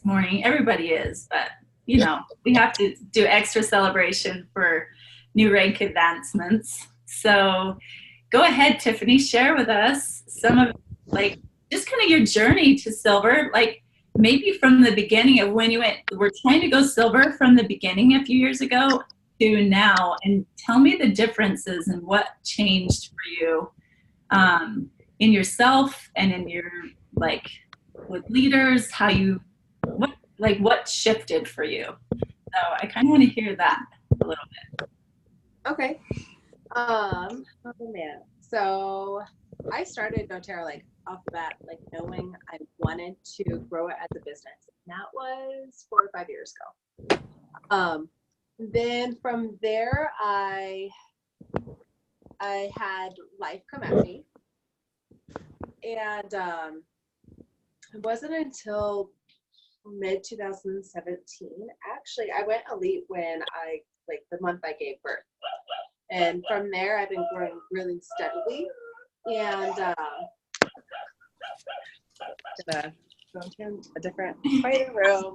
this morning. Everybody is, but we have to do extra celebration for new rank advancements. So go ahead, Tiffany, share with us some of just kind of your journey to silver, maybe from the beginning of when were trying to go silver from the beginning a few years ago to now, and tell me the differences and what changed for you in yourself and in your with leaders, what shifted for you. So I kind of want to hear that a little bit. Okay. Oh man. So I started doTERRA off the bat, knowing I wanted to grow it as a business. And that was 4 or 5 years ago. Then from there, I had life come at me, and it wasn't until mid 2017. Actually, I went elite when the month I gave birth. And from there, I've been growing really steadily. And gonna go into a different fighting room.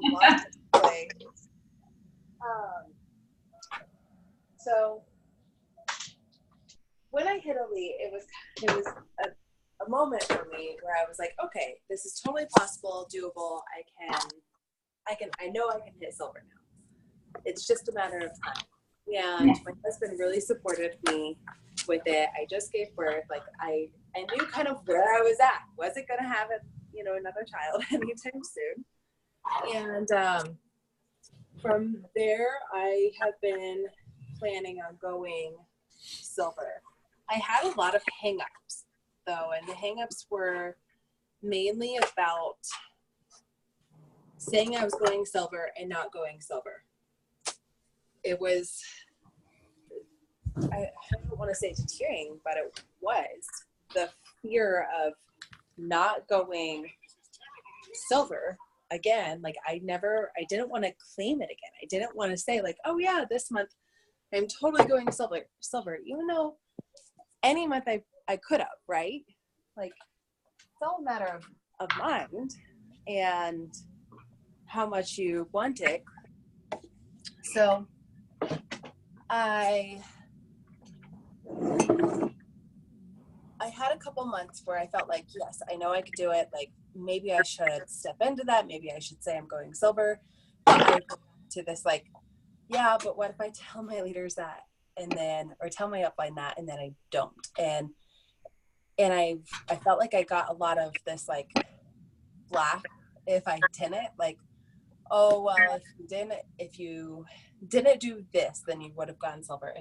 So when I hit elite, it was a moment for me where I was like, okay, this is totally possible, doable. I know I can hit silver now. It's just a matter of time. And my husband really supported me with it. I just gave birth. I knew kind of where I was at. Wasn't going to have another child anytime soon. And from there, I have been planning on going silver. I had a lot of hang-ups, though, and the hang-ups were mainly about saying I was going silver and not going silver. It was, I don't want to say deterring, but it was the fear of not going silver again. I didn't want to claim it again. I didn't want to say oh yeah, this month I'm totally going silver, even though any month I could have, right? It's all a matter of mind and how much you want it. So I had a couple months where I felt yes, I know I could do it. Maybe I should step into that. Maybe I should say I'm going silver. To this yeah, but what if I tell my leaders that, or tell my upline that, and then I don't? And I felt I got a lot of this flack if I didn't. Oh well, if you didn't do this, then you would have gone silver.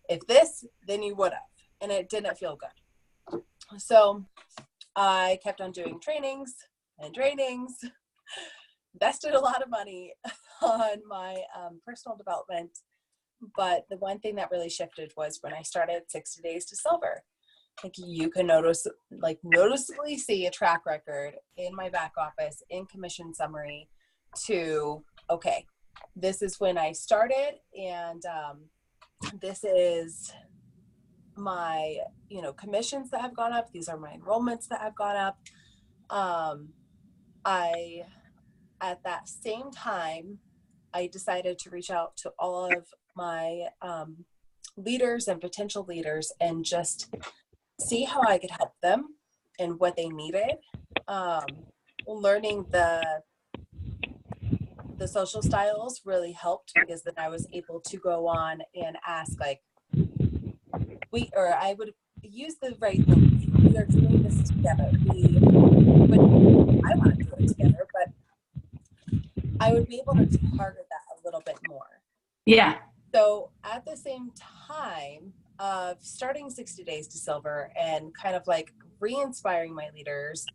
If this, then you would have. And it didn't feel good. So I kept on doing trainings, invested a lot of money on my personal development. But the one thing that really shifted was when I started 60 Days to Silver. You can noticeably see a track record in my back office, in commission summary, to, okay, this is when I started, and this is my commissions that have gone up. These are my enrollments that have gone up. At that same time, I decided to reach out to all of my leaders and potential leaders and just see how I could help them and what they needed. Learning the social styles really helped, because then I was able to go on and ask I would use the right things. We are doing this together. I want to do it together, but I would be able to target that a little bit more. Yeah. So at the same time of starting 60 Days to Silver and kind of re-inspiring my leaders,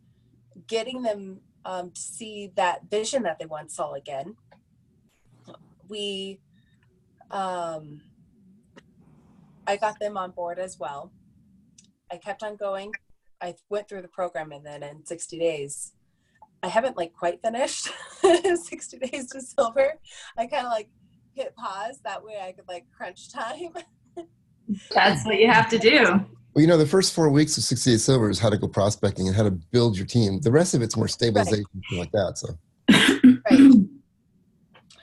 getting them to see that vision that they once saw again, I got them on board as well. I kept on going. I went through the program, and then in 60 days, I haven't quite finished 60 Days to Silver. I kind of hit pause. That way I could crunch time. That's what you have to do. Well, the first 4 weeks of 60 Days Silver is how to go prospecting and how to build your team. The rest of it's more stabilization, right, like that. So Right.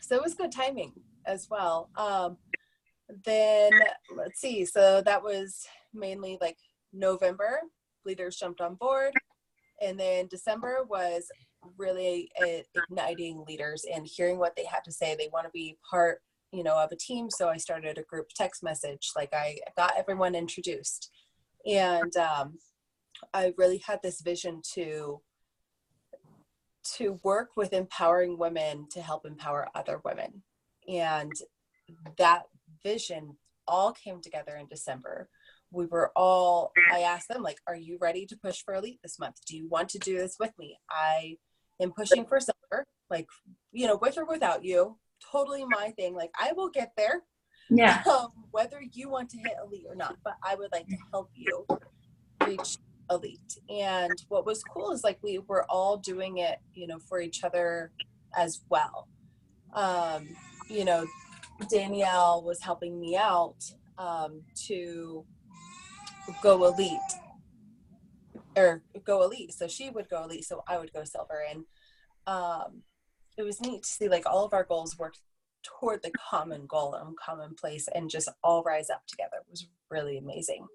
So it was good timing as well. Then let's see. So that was mainly like November. Leaders jumped on board. And then December was really igniting leaders and hearing what they had to say. They want to be part, of a team. So I started a group text message. Like I got everyone introduced. And I really had this vision to work with empowering women to help empower other women. And that vision all came together in December. I asked them, like, are you ready to push for elite this month? Do you want to do this with me? I am pushing for silver, like, with or without you, totally my thing. Like, I will get there. Yeah. Whether you want to hit elite or not, but I would like to help you reach elite. And what was cool is like we were all doing it, for each other as well. Danielle was helping me out to go elite. So she would go elite, so I would go silver. And it was neat to see like all of our goals work toward the common goal and common place and just all rise up together. It was really amazing.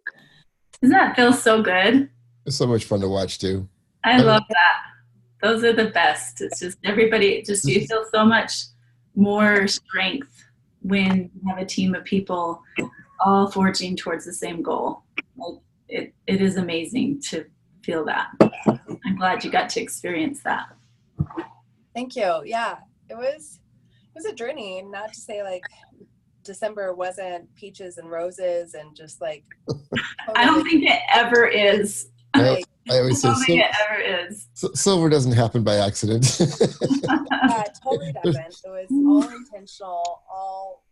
Doesn't that feel so good? It's so much fun to watch too. I love that. Those are the best. It's just everybody, you feel so much more strength when you have a team of people all forging towards the same goal. Like, it is amazing to feel that. I'm glad you got to experience that. Thank you. Yeah, it was a journey. Not to say like December wasn't peaches and roses and just like. Totally. I don't think it ever is. I always say it ever is. Silver doesn't happen by accident. Yeah, it totally doesn't. It was all intentional, all,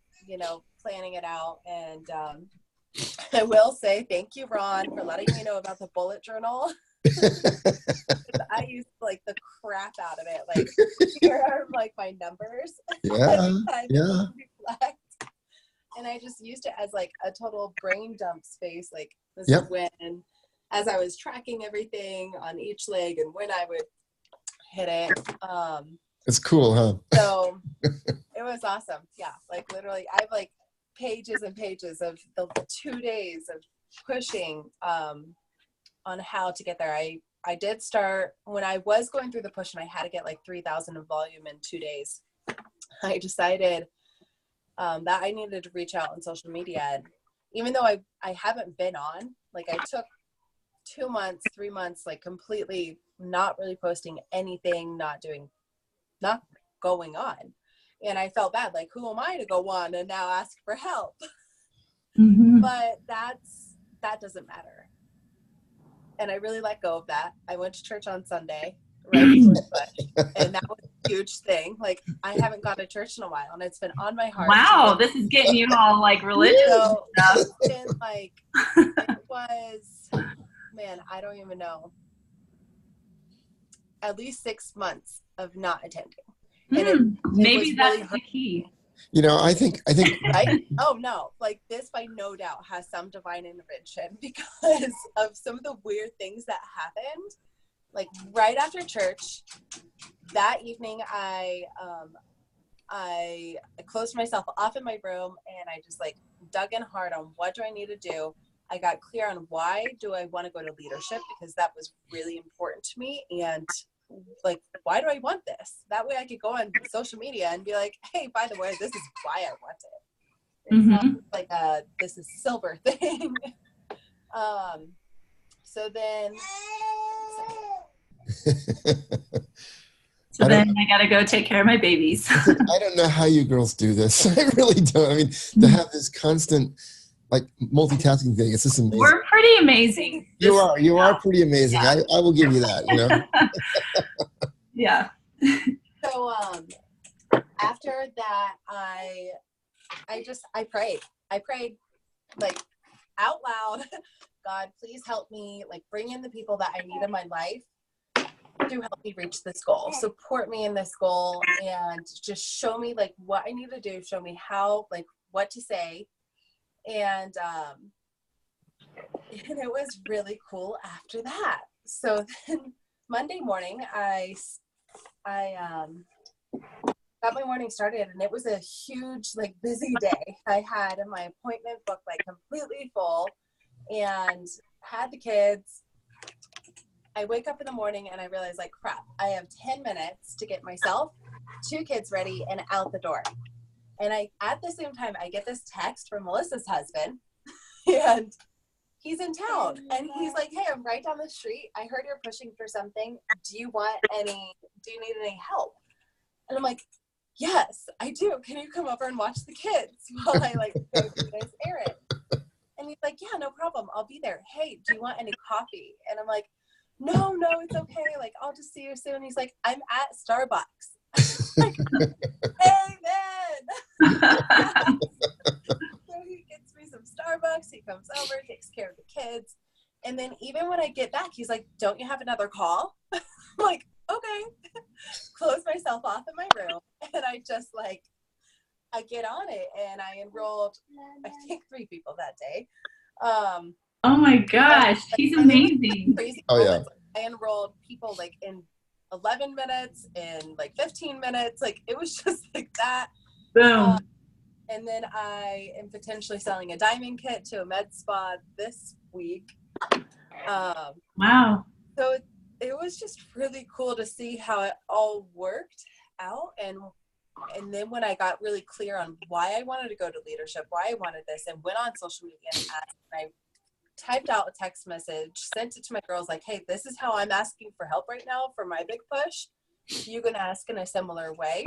planning it out. And I will say thank you, Ron, for letting me know about the bullet journal. I used like the crap out of it. Like, here are like my numbers. Yeah. And I just used it as like a total brain dump space. Like, this is when, as I was tracking everything on each leg and when I would hit it. It's cool, huh? So it was awesome. Yeah, like literally, I have like pages and pages of the 2 days of pushing on how to get there. I did start when I was going through the push and I had to get like 3,000 of volume in 2 days. I decided that I needed to reach out on social media. And even though I haven't been on, like I took 2 months, 3 months, like completely not really posting anything, not going on. And I felt bad, like, who am I to go on and now ask for help? Mm-hmm. But that doesn't matter. And I really let go of that. I went to church on Sunday, right before the push, and that was a huge thing. Like, I haven't gone to church in a while, and it's been on my heart. Wow, this is getting you all like religious. So it's been like, it was, man, I don't even know, at least 6 months of not attending. And maybe that's really the key. I think right? Oh no, like this by no doubt has some divine intervention because of some of the weird things that happened. Like right after church that evening, I closed myself off in my room and I just like dug in hard on what do I need to do. I got clear on why do I want to go to leadership, because that was really important to me. And like, why do I want this? That way I could go on social media and be like, hey, by the way, this is why I want it. It's not like this is silver thing. So then I gotta go take care of my babies. I don't know how you girls do this. I really don't. I mean, to have this constant like multitasking thing, it's just amazing. We're pretty amazing. You are pretty amazing. Yeah. I will give you that, Yeah. So after that, I prayed. I prayed like out loud, God, please help me, like bring in the people that I need in my life to help me reach this goal. Support me in this goal and just show me like what I need to do, show me how, like what to say. And it was really cool after that. So then Monday morning, I I got my morning started, and it was a huge, like, busy day. I had my appointment book like completely full and had the kids. I wake up in the morning and I realize, like, crap, I have 10 minutes to get myself, 2 kids ready and out the door. And at the same time, I get this text from Melissa's husband, and he's in town, and he's like, hey, I'm right down the street. I heard you're pushing for something. Do you need any help? And I'm like, yes, I do. Can you come over and watch the kids while I like go do this errand? And he's like, yeah, no problem. I'll be there. Hey, do you want any coffee? And I'm like, no, it's okay. Like, I'll just see you soon. He's like, I'm at Starbucks. Like, amen. So he gets me some Starbucks. He comes over, takes care of the kids. And then even when I get back, he's like, don't you have another call? I'm like, okay. Close myself off in my room. And I just like, I get on it, and I enrolled, I think 3 people that day. Oh my gosh, he's amazing. Crazy Oh, yeah. moments. I enrolled people like in 11 minutes, in like 15 minutes. Like, it was just like that. Boom. And then I am potentially selling a diamond kit to a med spa this week. Wow. So it was just really cool to see how it all worked out. And then when I got really clear on why I wanted to go to leadership, why I wanted this, and went on social media and asked, and I typed out a text message, sent it to my girls, like, hey, this is how I'm asking for help right now for my big push. You can ask in a similar way.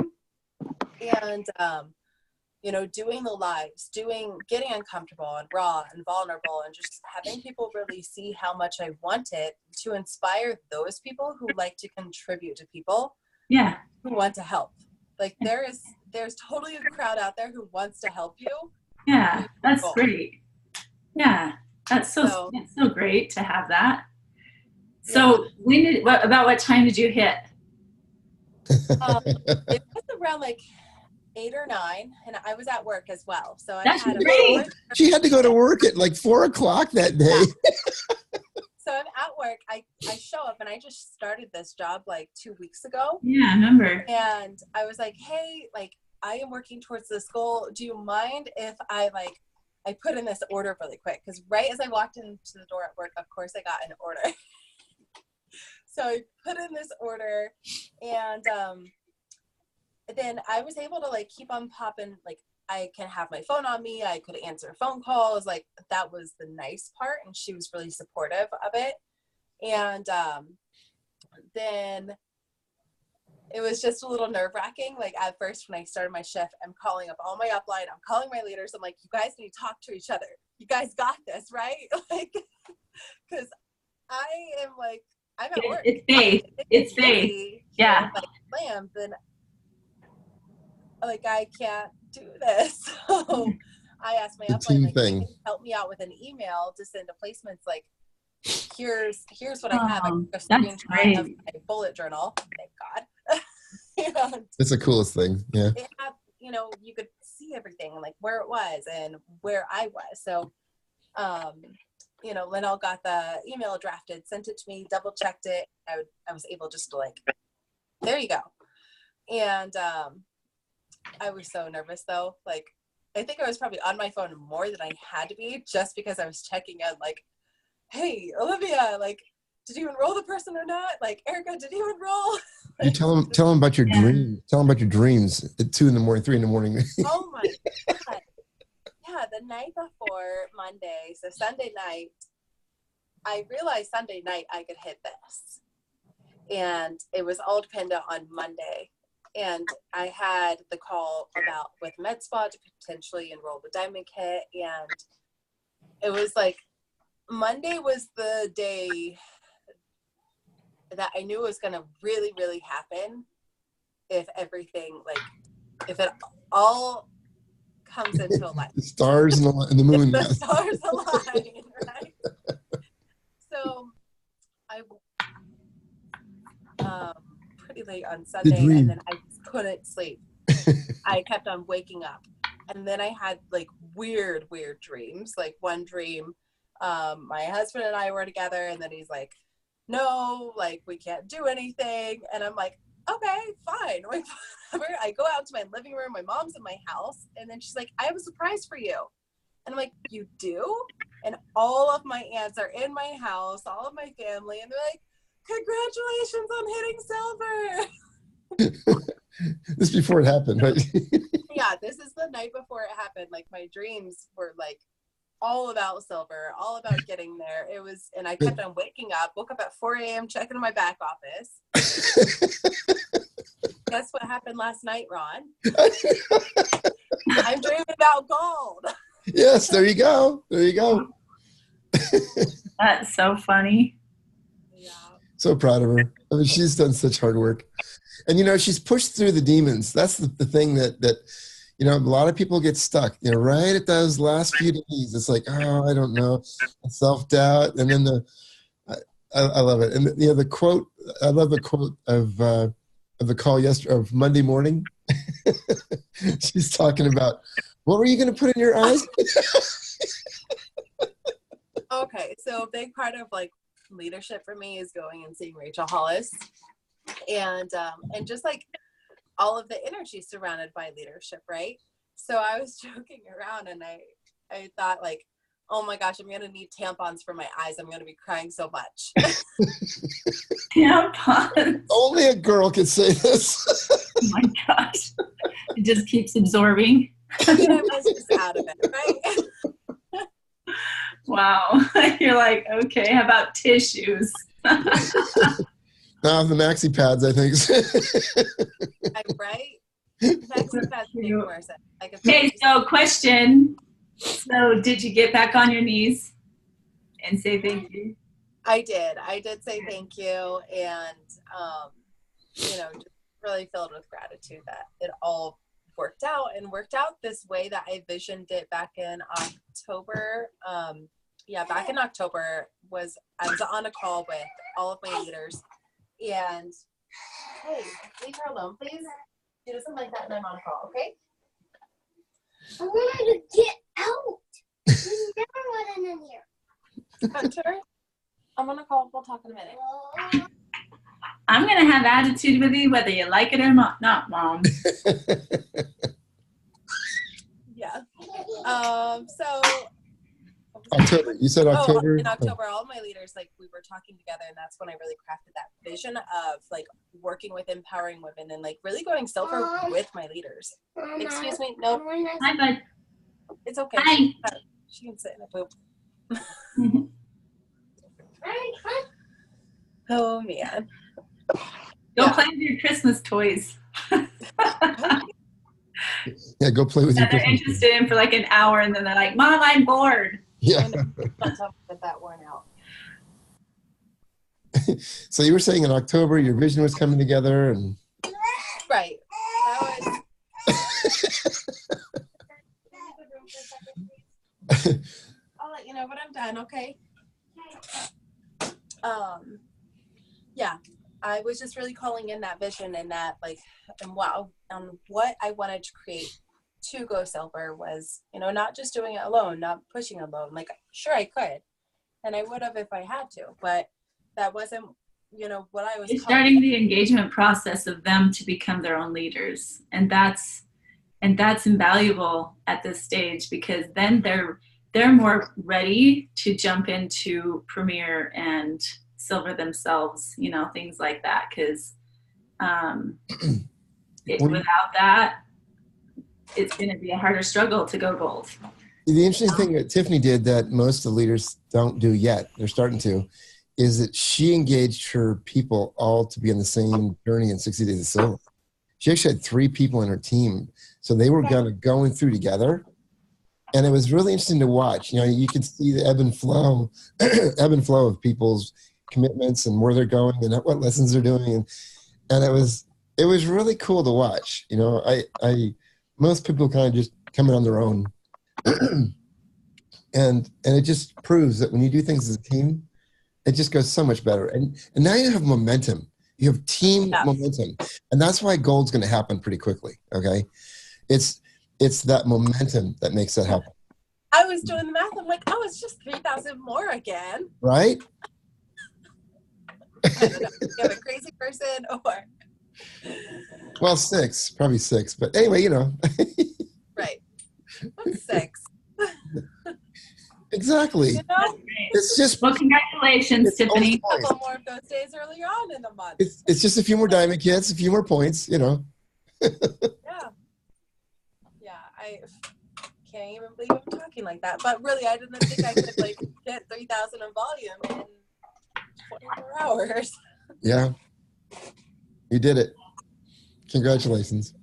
And, you know, doing the lives, getting uncomfortable and raw and vulnerable, and just having people really see how much I want it to inspire those people who like to contribute to people. Yeah. Who want to help. Like, there's totally a crowd out there who wants to help you. Yeah, that's great. Yeah, that's so great to have that. So about what time did you hit? It was around like 8 or 9, and I was at work as well. So That's great. She had to go to work at like 4 o'clock that day. So I'm at work. I show up, and I just started this job like 2 weeks ago. Yeah, I remember. And I was like, hey, like, I am working towards this goal. Do you mind if I put in this order really quick? Because right as I walked into the door at work, of course, I got an order. So I put in this order, and then I was able to like keep on popping. Like, I can have my phone on me. I could answer phone calls. Like, that was the nice part. And she was really supportive of it. And then it was just a little nerve wracking. Like, at first when I started my shift, I'm calling up all my upline. I'm calling my leaders. I'm like, you guys need to talk to each other. You guys got this, right? Like, because I am like, I'm at work. It's faith. It's faith. Yeah. Like, lamb, then like, I can't do this. So I asked my upline, like, can you help me out with an email to send to placements? Like, here's what I have. I took a screenshot of my bullet journal. Thank God. And it's the coolest thing. Yeah. it had, you know, you could see everything, like where it was and where I was. So, you know, Linnell got the email drafted, sent it to me, double checked it. I was able just to like, there you go. And I was so nervous though. Like, I think I was probably on my phone more than I had to be, just because I was checking in, like, hey, Olivia, like, did you enroll the person or not? Like, Erica, did you enroll? You tell them about your dreams. Tell them about your dreams at 2 in the morning, 3 in the morning. Oh my God. Yeah, the night before Monday, so Sunday night, I realized Sunday night I could hit this. And it was all dependent on Monday. And I had the call with med spa to potentially enroll the diamond kit. And it was like, Monday was the day that I knew was going to really, really happen. If everything, like, if it all comes into alignment. The stars and the moon. The stars align, right? So I pretty late on Sunday, and then I couldn't sleep. I kept on waking up, and then I had like weird dreams. Like, one dream, my husband and I were together, and then he's like, no, like, we can't do anything. And I'm like, okay, fine. I'm like, whatever. I go out to my living room. My mom's in my house. And then she's like, I have a surprise for you. And I'm like, you do? And all of my aunts are in my house, all of my family. And they're like, congratulations on hitting silver. This before it happened, right? Yeah, this is the night before it happened. Like my dreams were like all about silver, all about getting there. It was, and I kept on waking up, woke up at 4 a.m., checking in my back office. Guess what happened last night, Ron? I'm dreaming about gold. Yes, there you go. There you go. That's so funny. Yeah. So proud of her. I mean, she's done such hard work. And, you know, she's pushed through the demons. That's the thing that, you know, a lot of people get stuck, you know, right at those last few days. It's like, oh, I don't know, self-doubt. And then I love it. And, you know, the quote, I love the quote of the call yesterday, of Monday morning. She's talking about, what were you going to put in your eyes? Okay, so a big part of like leadership for me is going and seeing Rachel Hollis, and just like all of the energy surrounded by leadership, right? So I was joking around, and I thought like, oh my gosh, I'm gonna need tampons for my eyes. I'm gonna be crying so much. Tampons. Only a girl could say this. Oh my gosh. It just keeps absorbing. I mean, I was just out of it, right? Wow. You're like, okay, how about tissues? The maxi pads, I think. Right? Maxi pads make more sense. Like Okay, so question. So did you get back on your knees and say thank you? I did say thank you, and you know, just really filled with gratitude that it all worked out this way that I visioned it back in October. Back in October I was on a call with all of my leaders, and hey, leave her alone, please. She doesn't like that, and I'm on a call, okay? I want her to get out. You never let her in here. Hunter, I'm on a call. We'll talk in a minute. I'm going to have attitude with you whether you like it or not, Mom. Yeah. So October. You said October? In October, all of my leaders, like, we were talking together, and that's when I really crafted that vision of like working with empowering women and like really going silver with my leaders. Excuse me. No. Hi, bud. It's okay. Hi. She can sit in a poop. Oh man. Go play with your Christmas toys. Yeah, go play with your They're Christmas interested in for like an hour, and then they're like, Mom, I'm bored. Yeah. Not talking about that worn out. So you were saying in October your vision was coming together, and Right. That was. I'll let you know when I'm done, okay? Yeah, I was just really calling in that vision, and that like, and wow, what I wanted to create to go silver was, you know, not just doing it alone, not pushing alone. Like, sure, I could, and I would have if I had to, but that wasn't, you know, what I was. You're starting the engagement process of them to become their own leaders, and that's invaluable at this stage, because then they're more ready to jump into Premier and silver themselves, you know, things like that, because without that, it's going to be a harder struggle to go gold. the interesting thing that Tiffany did that most of the leaders don't do yet, they're starting to, is that she engaged her people all to be on the same journey in 60 Days of Silver. She actually had 3 people in her team, so they were going through together. And it was really interesting to watch. You know, you could see the ebb and flow of people's commitments and where they're going and what lessons they're doing. And it was really cool to watch. You know, most people kind of just come in on their own. and it just proves that when you do things as a team, it just goes so much better. And now you have momentum. You have team momentum. And that's why gold's going to happen pretty quickly. Okay. It's that momentum that makes that happen. I was doing the math. I'm like, oh, it's just 3,000 more again. Right? I don't know. You have a crazy person or. Well, 6, probably 6. But anyway, Right. What's 6? exactly. You know, That's great. It's just Well, congratulations, it's Tiffany. only a couple more of those days earlier on in the month. it's just a few more diamond kits, a few more points. Yeah. Yeah. I can't even believe I'm talking like that. But really, I didn't think I could like get 3,000 in volume in 24 hours. Yeah, you did it. Congratulations.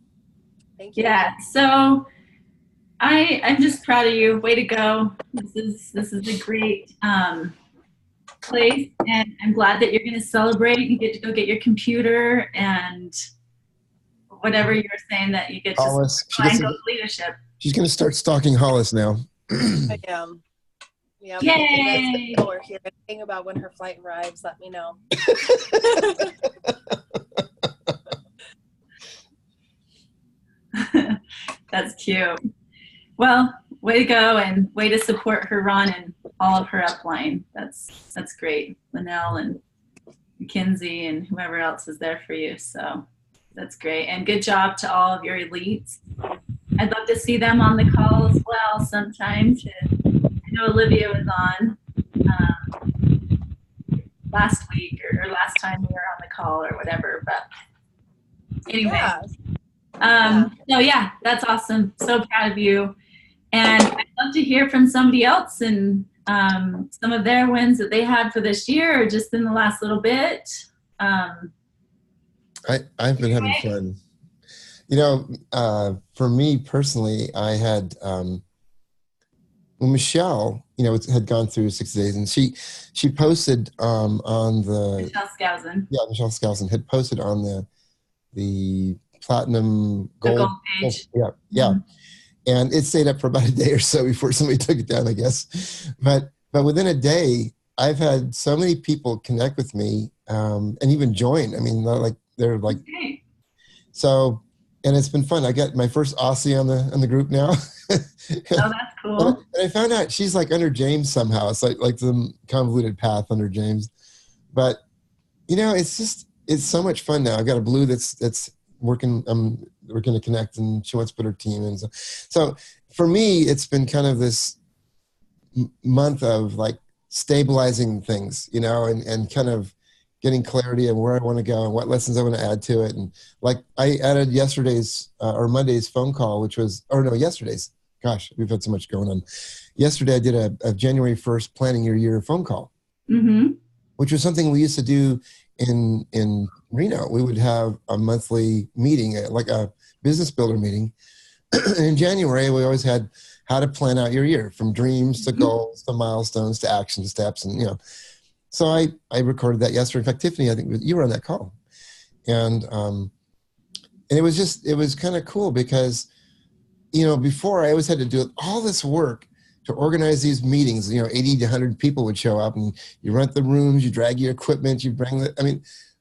Thank you. Yeah. So I'm just proud of you. Way to go. This is a great place, and I'm glad that you're going to celebrate. You get to go get your computer and whatever you were saying that you get to Hollis, find those leadership. she's going to start stalking Hollis now. I am. Yeah. Yay! If you hear anything about when her flight arrives, let me know. That's cute. Well, way to go and way to support her run and all of her upline. That's great. Linnell and Mackenzie and whoever else is there for you. So that's great. And good job to all of your elites. I'd love to see them on the call as well sometime. I know Olivia was on last week or last time we were on the call or whatever. But anyway. Yeah. So yeah, that's awesome. So proud of you. And I'd love to hear from somebody else and some of their wins that they had for this year or just in the last little bit. I've been having fun. For me personally, I had Michelle, had gone through 60 days, and she posted on the Michelle Skousen. Yeah, Michelle Skousen had posted on the platinum gold, gold page. Yeah. Mm-hmm. And it stayed up for about a day or so before somebody took it down, I guess. But within a day, I've had so many people connect with me and even join. I mean, they're like, okay. So, and it's been fun. I got my first Aussie on the group now. Oh, that's cool. And I found out she's like under James somehow. It's like some convoluted path under James. But it's so much fun now. I've got a blue that's working. We're going to connect, and she wants to put her team in. So for me, it's been kind of this month of like stabilizing things, and kind of getting clarity on where I want to go and what lessons I want to add to it. And like I added yesterday's or Monday's phone call, yesterday's. Gosh, we've had so much going on. Yesterday, I did a January 1st planning your year phone call, which was something we used to do in Reno. We would have a monthly meeting, like a business builder meeting. In January, we always had how to plan out your year, from dreams to goals to milestones to action steps, and So I recorded that yesterday. In fact, Tiffany, I think you were on that call, and it was kind of cool because before I always had to do all this work to organize these meetings. 80 to 100 people would show up, and you rent the rooms, you drag your equipment, you bring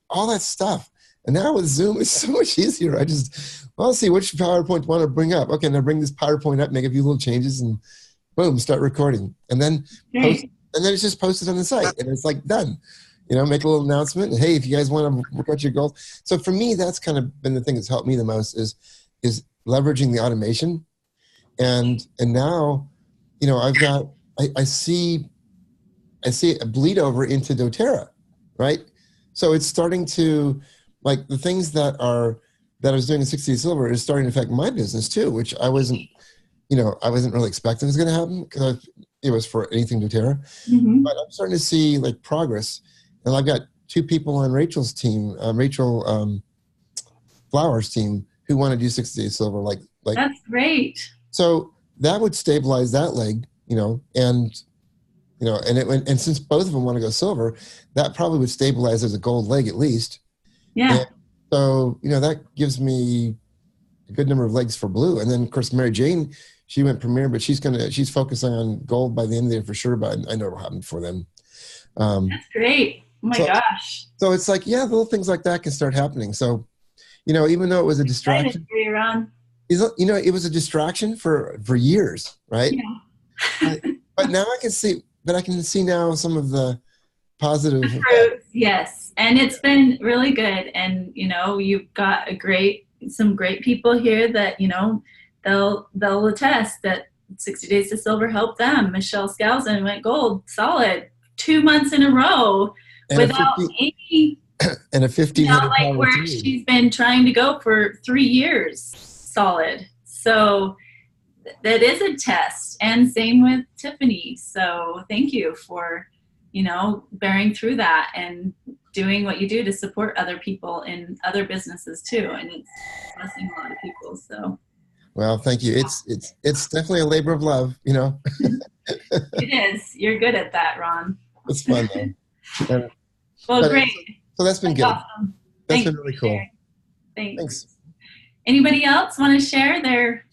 all that stuff. And now with Zoom, it's so much easier. Let's see which PowerPoint I want to bring up. Okay, now bring this PowerPoint up, make a few little changes, and boom, start recording. And then it's just posted on the site, and it's like done. Make a little announcement. And, hey, if you guys want to work out your goals. So for me, that's kind of been the thing that's helped me the most is leveraging the automation. And now, I see a bleed over into doTERRA, right? So it's starting to, like, the things that I was doing in 60 Days Silver is starting to affect my business too, which I wasn't really expecting was going to happen because it was for anything doTERRA. But I'm starting to see like progress, and I've got 2 people on Rachel's team, Rachel Flowers' team, who want to do 60 Days Silver. Like that's great. So that would stabilize that leg, and since both of them want to go silver, that probably would stabilize as a gold leg at least. Yeah. And so, that gives me a good number of legs for blue. And then of course, Mary Jane, she went premier, but she's focusing on gold by the end of the year for sure, but I know it'll happen before then. That's great. Oh my gosh. So it's like, little things like that can start happening. So, even though it was a distraction, it was a distraction for years, right? Yeah. But now I can see now some of the positive. Yes. And it's been really good. And, you've got some great people here that, they'll attest that 60 Days to Silver helped them. Michelle Skousen went gold, solid, 2 months in a row And without any, and a 1,500 like power where team. she's been trying to go for 3 years, solid. So that is a test. And same with Tiffany. So thank you for, bearing through that and doing what you do to support other people in other businesses too. And it's blessing a lot of people. So. Well, thank you. It's definitely a labor of love, It is. You're good at that, Ron. It's fun though. Well, great. So that's been good. Awesome. That's Thanks been really for cool. sharing. Thanks. Thanks. Anybody else want to share their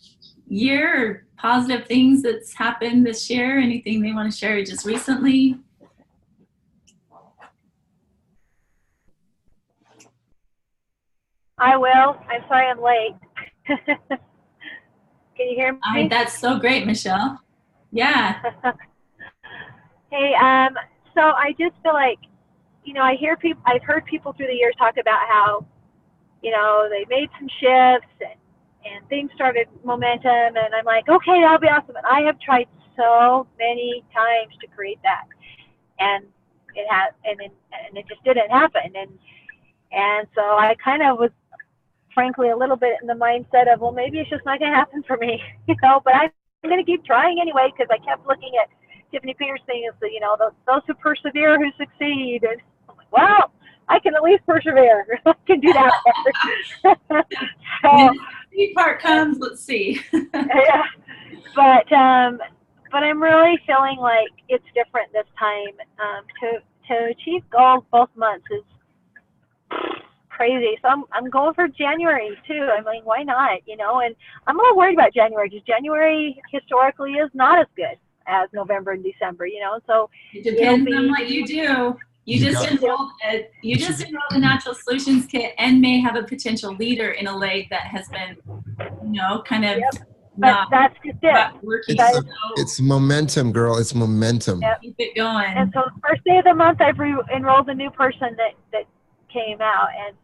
year or positive things that's happened this year? Anything they want to share just recently? I will. I'm sorry I'm late. Can you hear me? That's so great, Michelle. Yeah. Hey, so I just feel like, I've heard people through the years talk about how, they made some shifts and things started momentum, and I'm like, okay, that'll be awesome. And I have tried so many times to create that, and it just didn't happen. And so I kind of was, frankly, a little bit in the mindset of, well, maybe it's just not going to happen for me, but I'm going to keep trying anyway, because I kept looking at Tiffany Peters thing as those who persevere who succeed. And I'm like, well, I can at least persevere. I can do that part. So, the part comes, let's see. Yeah. But I'm really feeling like it's different this time. To achieve goals both months is crazy. So I'm going for January too. I'm like, why not? And I'm a little worried about January, because January historically is not as good as November and December. So it depends on what you do. You just enrolled a Natural Solutions Kit and may have a potential leader in a leg that has been, kind of but that's just it. Working. It's momentum, girl. It's momentum. Yep. Keep it going. And so the first day of the month, I've enrolled a new person that came out, and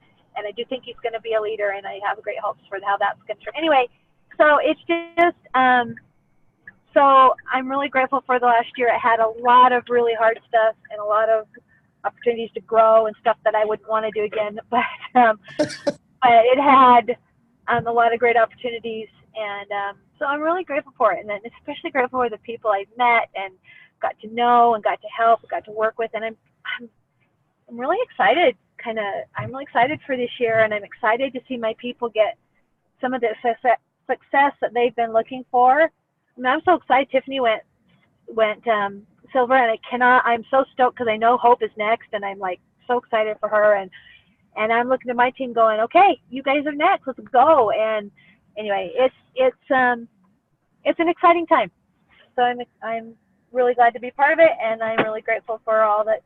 I do think he's going to be a leader, and I have great hopes for how that's going to turn. Anyway, so it's just, so I'm really grateful for the last year. It had a lot of really hard stuff and a lot of opportunities to grow and stuff that I wouldn't want to do again, but it had a lot of great opportunities, and so I'm really grateful for it, and then especially grateful for the people I've met and got to know and got to help, got to work with, and I'm really excited. I'm really excited for this year, and I'm excited to see my people get some of the success that they've been looking for. I mean, I'm so excited. Tiffany went silver, and I'm so stoked because I know Hope is next, and I'm like so excited for her, and I'm looking at my team going, okay, you guys are next, let's go. And anyway, it's an exciting time. So I'm really glad to be part of it, and I'm really grateful for all that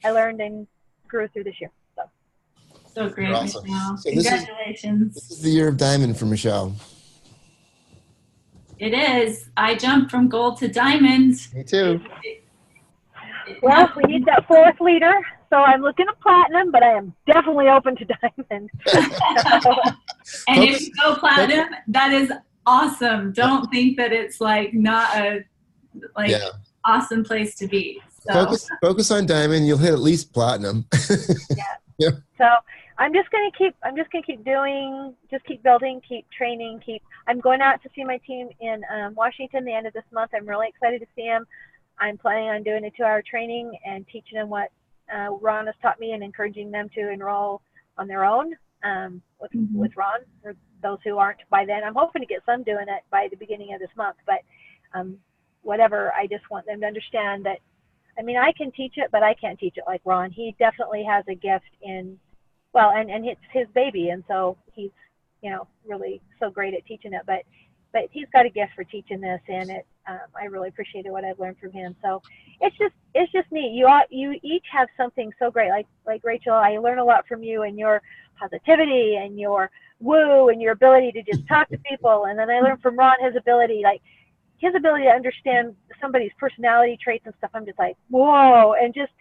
I learned and grew through this year. So great, awesome. Michelle. So Congratulations. This is the year of diamond for Michelle. It is. I jumped from gold to diamond. Me too. Well, we need that fourth leader, so I'm looking at platinum, but I am definitely open to diamond. And if you go platinum, that is awesome. Don't think that it's like not a awesome place to be. So. Focus on diamond. You'll hit at least platinum. Yeah. So I'm just gonna keep doing, keep building, keep training, I'm going out to see my team in Washington the end of this month. I'm really excited to see them. I'm planning on doing a 2-hour training and teaching them what Ron has taught me, and encouraging them to enroll on their own with Ron, for those who aren't by then. I'm hoping to get some doing it by the beginning of this month, but whatever, I just want them to understand that, I mean, I can teach it, but I can't teach it like Ron. He definitely has a gift and it's his baby, and so he's, really so great at teaching it, but he's got a gift for teaching this, and I really appreciated what I've learned from him. So it's just neat. You each have something so great. Like Rachel, I learn a lot from you and your positivity and your woo and your ability to just talk to people. And then I learned from Ron his ability to understand somebody's personality traits and stuff. I'm just like, whoa, and just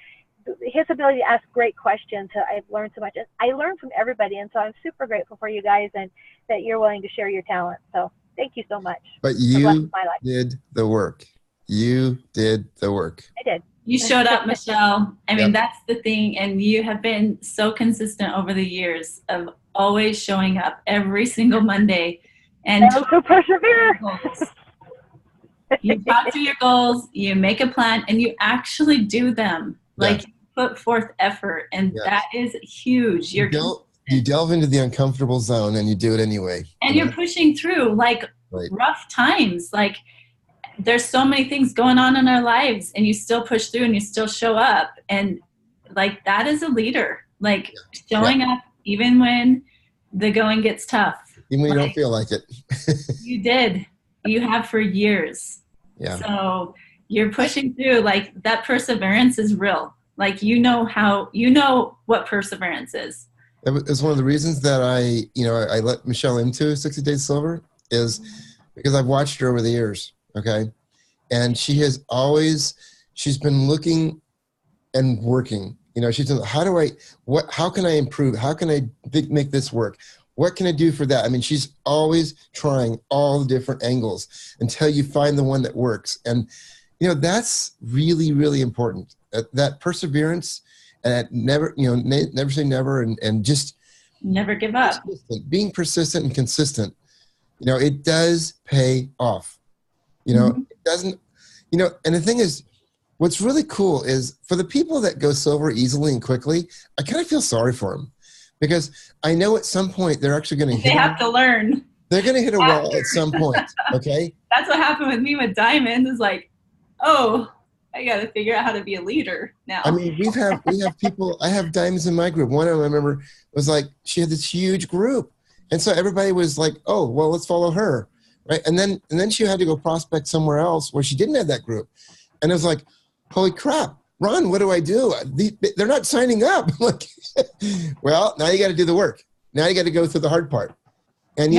his ability to ask great questions. I've learned so much. I learn from everybody, and so I'm super grateful for you guys and that you're willing to share your talent. So thank you so much. But for you blessing my life. did the work. You did the work. I did. You showed up, Michelle. I mean, Yep. that's the thing. And you have been so consistent over the years of always showing up every single Monday and I also persevere. goals. You talk through your goals, you make a plan, and you actually do them. Like, you put forth effort, and Yes. that is huge. You delve into the uncomfortable zone and you do it anyway. And you're pushing through, like, Right. rough times. Like, there's so many things going on in our lives, and you still push through and you still show up. And, like, that is a leader. Like, showing up even when the going gets tough. Even when you don't Like, feel like it. you did. You have for years. Yeah. So you're pushing through. Like, that perseverance is real. Like, you know what perseverance is. It's one of the reasons that I let Michelle into 60 Days Silver is because I've watched her over the years. Okay. And she's been looking and working, she's done, how can I improve? How can I make this work? What can I do for that? I mean, she's always trying all the different angles until you find the one that works. And, that's really, really important. That perseverance and that never say never and just Never give up. being persistent and consistent, it does pay off. It doesn't, and the thing is, what's really cool is for the people that go silver easily and quickly, I kind of feel sorry for them because I know at some point they're actually going to They have to learn. They're going to hit a wall at some point. Okay. That's what happened with me with Diamond. Is like, oh, I got to figure out how to be a leader now. I mean, we have people, I have diamonds in my group. One of them I remember was like, she had this huge group. And so everybody was like, oh, well, let's follow her. Right. And then she had to go prospect somewhere else where she didn't have that group. And it was like, holy crap, Ron, what do I do? They're not signing up. I'm like, well, now you got to do the work. Now you got to go through the hard part. And,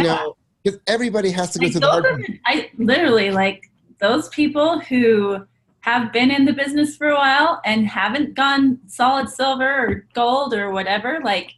because everybody has to go through the hard part. I literally, like, those people who have been in the business for a while and haven't gone solid silver or gold or whatever, like,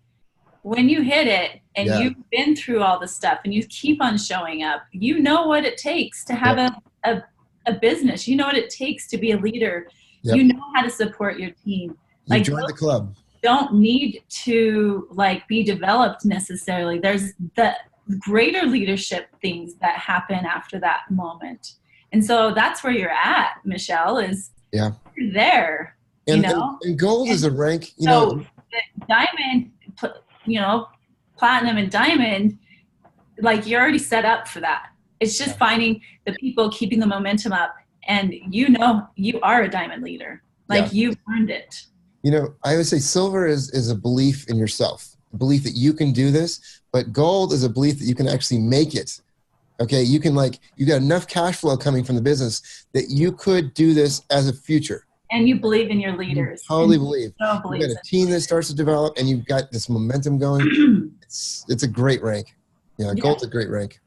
when you hit it and you've been through all the stuff and you keep on showing up, you know what it takes to have a business. You know what it takes to be a leader. Yep. You know how to support your team. You join the club. Don't need to, like, be developed necessarily. There's the greater leadership things that happen after that moment. And so that's where you're at, Michelle, is you're there. And gold is a rank, So the diamond, platinum and diamond, like, you're already set up for that. It's just finding the people, keeping the momentum up, and you are a diamond leader. Like, you've earned it. I would say silver is a belief in yourself, a belief that you can do this, but gold is a belief that you can actually make it. Okay, you can, you got enough cash flow coming from the business that you could do this as a future. And you believe in your leaders. You totally believe. So You've got a team that starts to develop, and you've got this momentum going. It's a great rank. Gold's a great rank.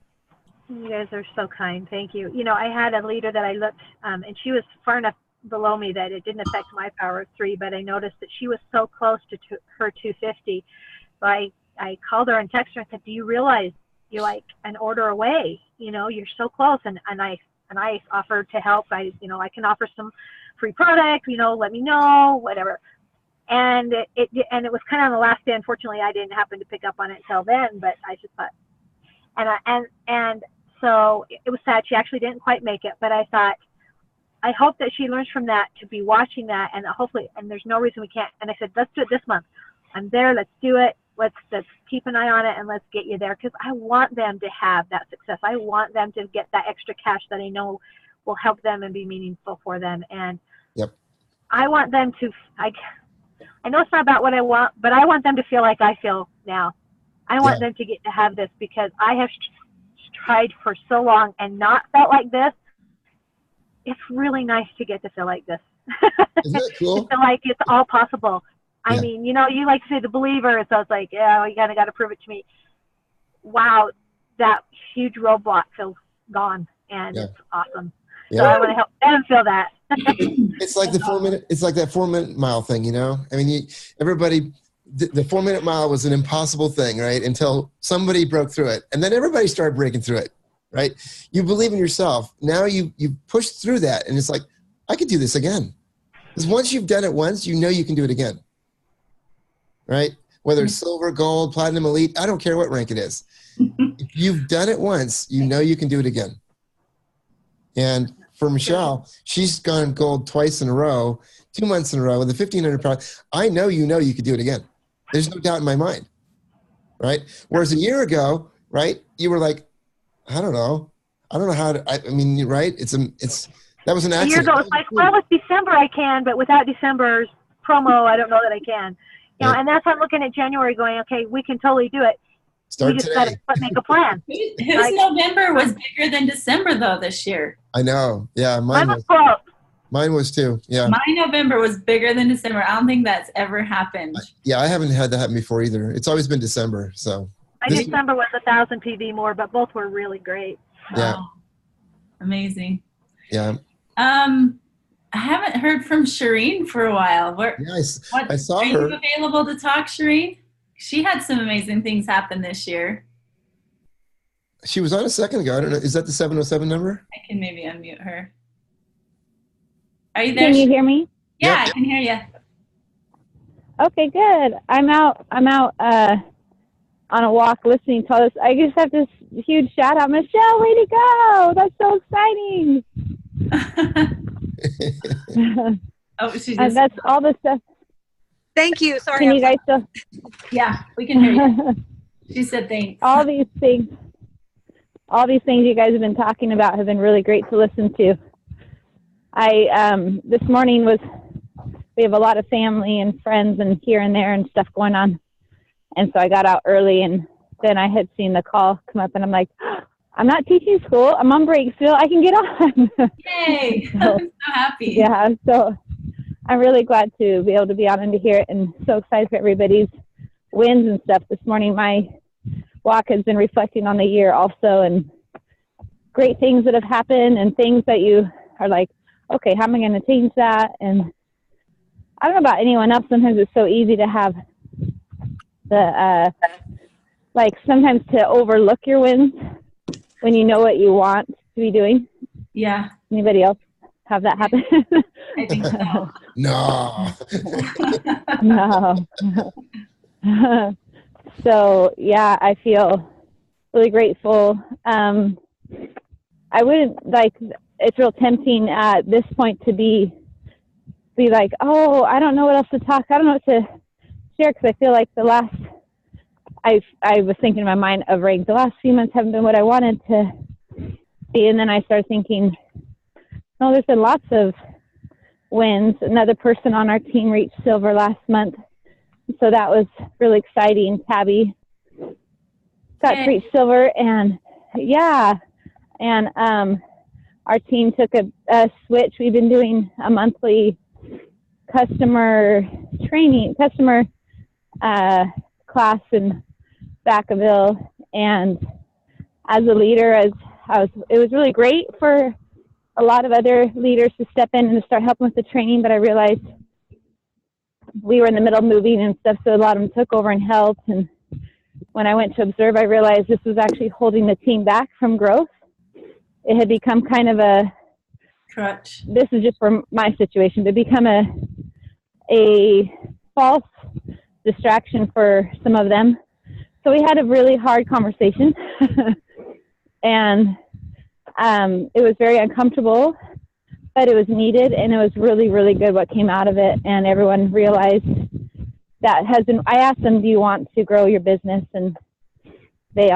You guys are so kind. Thank you. I had a leader that I looked, and she was far enough below me that it didn't affect my power of 3, but I noticed that she was so close to her 250. So I called her and texted her and said, do you realize you're like an order away? You're so close. And I offered to help. I can offer some free product, let me know, whatever. And it was kind of on the last day. Unfortunately, I didn't happen to pick up on it till then, but I just thought, and so it was sad. She actually didn't quite make it, but I thought, I hope that she learns from that to be watching that, and hopefully, and there's no reason we can't. And I said, let's do it this month. I'm there. Let's do it. Let's keep an eye on it, and let's get you there, because I want them to have that success. I want them to get that extra cash that I know will help them and be meaningful for them. And I want them to, I know it's not about what I want, but I want them to feel like I feel now. I want them to get to have this, because I have tried for so long and not felt like this. It's really nice to get to feel like this. Isn't that cool? To feel like it's all possible. I mean, you like to say the believer, so it's like, you kind of got to prove it to me. Wow, that huge roadblock feels gone, and it's awesome. So I want to help them feel that. It's like it's like that 4-minute mile thing, you know? I mean, everybody, the 4-minute mile was an impossible thing, right? Until somebody broke through it. And then everybody started breaking through it, right? You believe in yourself. Now you pushed through that. And it's like, I could do this again. Because once you've done it once, you know you can do it again, right? Whether it's silver, gold, platinum, elite, I don't care what rank it is. If you've done it once, you know you can do it again. And for Michelle, she's gone gold twice in a row, 2 months in a row with a 1,500 pound. I know you could do it again. There's no doubt in my mind, right? Whereas a year ago, right, you were like, I don't know how to. I mean, right? That was an accident. A year ago, it's like, well, with December I can, but without December's promo, I don't know that I can. You know, and that's why I'm looking at January, going, okay, we can totally do it. Start we just today. got to make a plan. Whose November was bigger than December though this year? I know. Yeah, Mine was close. Mine was too. Yeah. My November was bigger than December. I don't think that's ever happened. Yeah, I haven't had that happen before either. It's always been December. So. December was 1,000 PV more, but both were really great. Yeah. Wow. Amazing. Yeah. I haven't heard from Shireen for a while. I saw her. Are you available to talk, Shireen? She had some amazing things happen this year. She was on a second ago. I don't know. Is that the 707 number? I can maybe unmute her. Are you there? Can you hear me? Yeah, Yep. I can hear you. Okay, good. I'm out on a walk listening to all this. I just have this huge shout out. Michelle, way to go. That's so exciting. Oh, she just, that's all the stuff. Thank you. Sorry. Can you guys still? yeah, we can hear you. She said thanks. all these things you guys have been talking about have been really great to listen to. This morning we have a lot of family and friends and here and there and stuff going on. And so I got out early, and then I had seen the call come up, and I'm like, I'm not teaching school. I'm on break still. I can get on. Yay. I'm so happy. Yeah. So I'm really glad to be able to be on and to hear it, and so excited for everybody's wins and stuff. This morning, my walk has been reflecting on the year also, and great things that have happened and things that you are like, okay, how am I going to change that? And I don't know about anyone else. Sometimes it's so easy to have sometimes to overlook your wins when you know what you want to be doing. Yeah. Anybody else have that happen? I think so. No. No. So yeah, I feel really grateful. I wouldn't it's real tempting at this point to be like, oh, I don't know what else to talk. I don't know what to share, because I feel like I was thinking in my mind of rank. The last few months haven't been what I wanted to be, and then I started thinking, oh, there's been lots of wins. Another person on our team reached silver last month, so that was really exciting. Tabby got to reach silver, and yeah, and our team took a switch. We've been doing a monthly customer class in Vacaville, and as a leader, it was really great for a lot of other leaders to step in and to start helping with the training, but I realized we were in the middle of moving and stuff, so a lot of them took over and helped. And when I went to observe, I realized this was actually holding the team back from growth. It had become kind of a crutch. This is just for my situation, but become a false distraction for some of them. So we had a really hard conversation, and it was very uncomfortable, but it was needed, and it was really, really good what came out of it. And everyone realized that I asked them, do you want to grow your business? And they're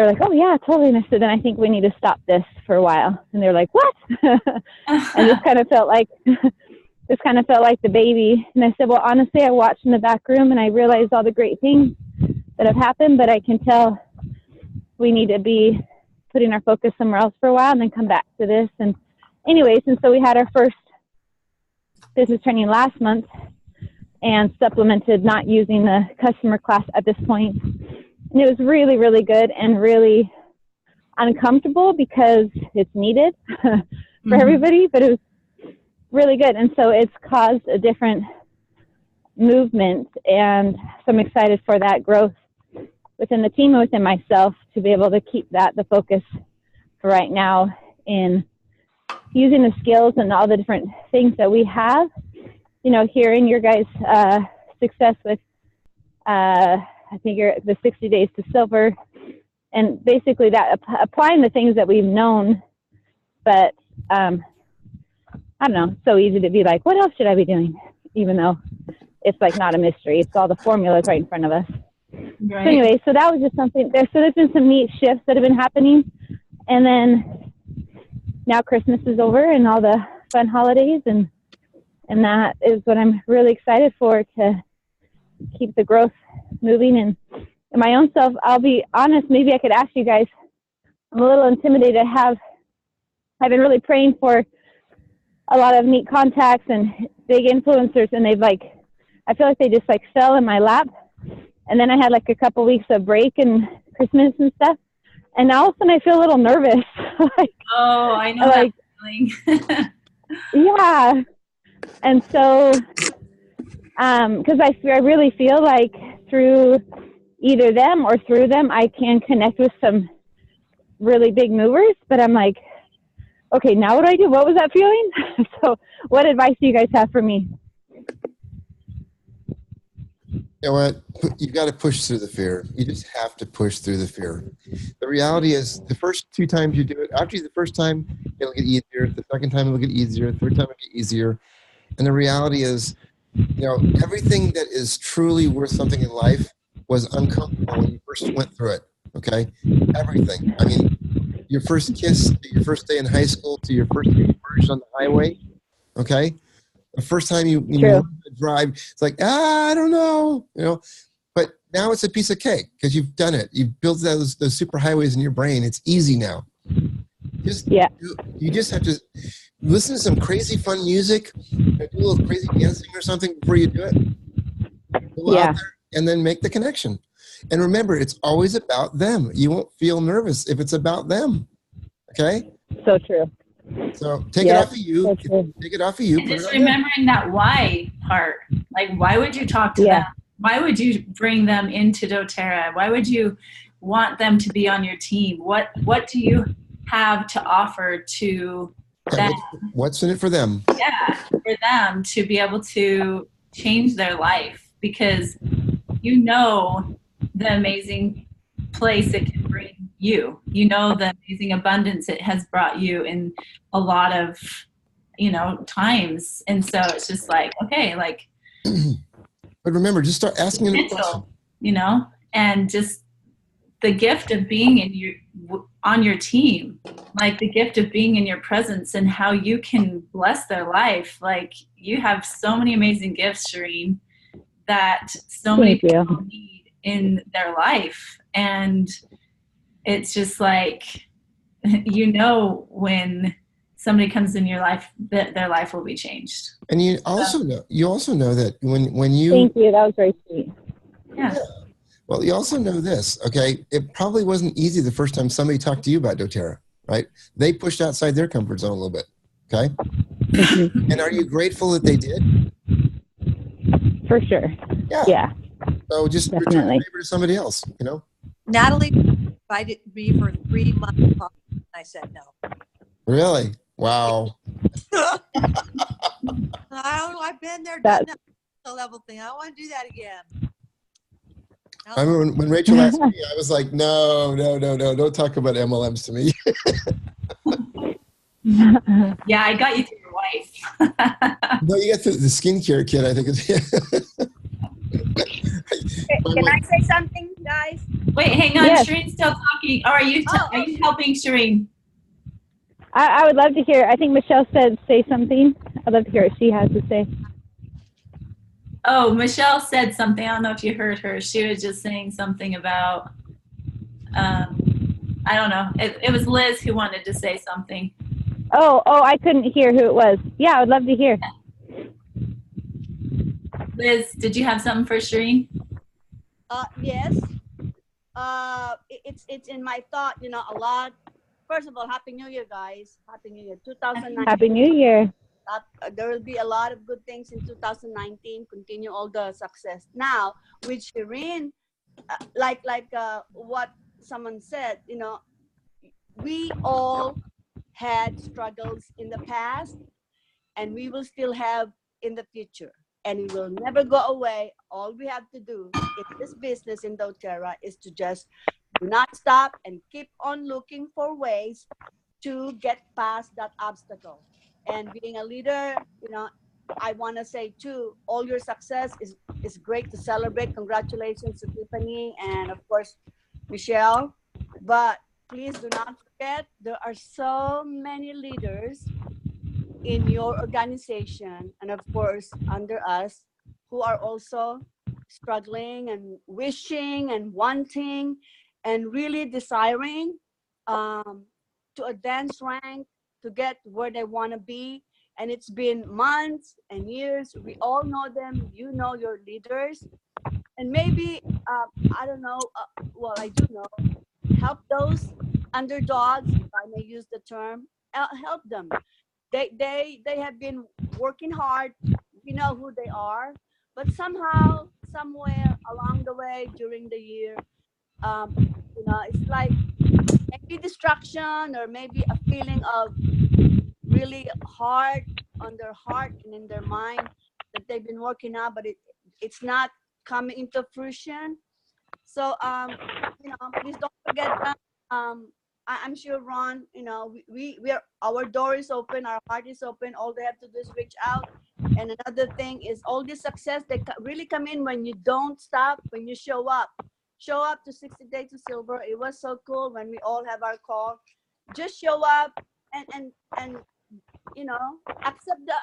like, oh yeah, totally. And I said, then I think we need to stop this for a while. And they're like, what? And this kind of felt like the baby. And I said, well, honestly, I watched in the back room and I realized all the great things that have happened, but I can tell we need to be putting our focus somewhere else for a while and then come back to this. And anyways, and so we had our first business training last month and supplemented not using the customer class at this point. And it was really, really good and really uncomfortable because it's needed for Mhm. everybody, but it was really good. And so it's caused a different movement, and so I'm excited for that growth within the team and within myself to be able to keep that the focus for right now in using the skills and all the different things that we have, you know, hearing your guys' success with, I think you're the 60 Days to Silver, and basically that applying the things that we've known, but I don't know, so easy to be like, what else should I be doing? Even though it's like not a mystery. It's all the formulas right in front of us. Right. So anyway, so that was just something there. So there's been some neat shifts that have been happening. And then now Christmas is over and all the fun holidays. And that is what I'm really excited for, to keep the growth moving. And in my own self, I'll be honest, maybe I could ask you guys, I'm a little intimidated. I've been really praying for a lot of neat contacts and big influencers, and they've like, I feel like they just like fell in my lap. And then I had like a couple weeks of break and Christmas and stuff. And now all of a sudden I feel a little nervous. Like, Oh, I know like, that feeling. yeah. And so, because I really feel like through either them or through them, I can connect with some really big movers. But I'm like, okay, now what do I do? What was that feeling? So what advice do you guys have for me? You know what? You've got to push through the fear. You just have to push through the fear. The reality is, the first 2 times you do it, after the first time, it'll get easier. The second time, it'll get easier. The third time, it'll get easier. And the reality is, you know, everything that is truly worth something in life was uncomfortable when you first went through it. Okay? Everything. I mean, your first kiss, to your first day in high school, to your first conversion on the highway. Okay? The first time you learn to drive, it's like, I don't know, you know. But now it's a piece of cake because you've done it. You've built those super highways in your brain. It's easy now. You just have to listen to some crazy fun music, do a little crazy dancing or something before you do it. Go out there and then make the connection. And remember, it's always about them. You won't feel nervous if it's about them. Okay? So true. So take it off of you. So Take it off of you. And just remembering that why part. Like, why would you talk to them? Why would you bring them into doTERRA? Why would you want them to be on your team? What do you have to offer to them? What's in it for them? Yeah, for them to be able to change their life, because you know the amazing place it can bring you. You know the amazing abundance it has brought you in a lot of, you know, times. And so it's just like, okay, like. But remember, just start asking them a question. You know, and just the gift of being on your team, like the gift of being in your presence and how you can bless their life. Like, you have so many amazing gifts, Shireen, that so many people need in their life. And it's just like, you know, when somebody comes in your life, that their life will be changed. And you also know that when you thank you, that was very sweet. Yeah. Well, you also know this, okay? It probably wasn't easy the first time somebody talked to you about doTERRA, right? They pushed outside their comfort zone a little bit, okay? And are you grateful that they did? For sure. Yeah. So just return the favor to somebody else, you know? Natalie invited me for 3 months. And I said no. Really? Wow. I don't know. I've been there, done that level thing. I don't want to do that again. I remember when Rachel asked me, I was like, no, don't talk about MLMs to me. Yeah, I got you through your wife. No, you got the skincare kit, I think. Can I say something, guys? Wait, hang on. Yes. Shireen's still talking. Or are you helping Shireen? I would love to hear. I think Michelle said say something. I'd love to hear what she has to say. Oh, Michelle said something. I don't know if you heard her. She was just saying something about, I don't know. It was Liz who wanted to say something. Oh, I couldn't hear who it was. Yeah, I would love to hear. Liz, did you have something for Shireen? Yes. It's in my thought, you know, a lot first of all, Happy New Year, guys. Happy New Year. 2019. Happy New Year. There will be a lot of good things in 2019. Continue all the success. Now, with Shireen, like what someone said, you know, we all had struggles in the past, and we will still have in the future, and it will never go away. All we have to do in this business in doTERRA is to just do not stop and keep on looking for ways to get past that obstacle. And being a leader, you know, I want to say too, all your success is great to celebrate. Congratulations to Tiffany and of course Michelle. But please do not forget, there are so many leaders in your organization and of course under us who are also struggling and wishing and wanting and really desiring to advance rank, to get where they want to be. And it's been months and years. We all know them. You know your leaders. And maybe, I don't know, well, I do know, help those underdogs, if I may use the term, help them. They have been working hard. We know who they are. But somehow, somewhere along the way during the year, you know, it's like maybe distraction or maybe a feeling of really hard on their heart and in their mind that they've been working on, but it's not coming into fruition. So, you know, please don't forget that. I'm sure, Ron, you know, we are, our door is open, our heart is open. All they have to do is reach out. And another thing is all this success, they really come in when you don't stop, when you show up. Show up to 60 Days to Silver. It was so cool when we all have our call. Just show up and you know, accept the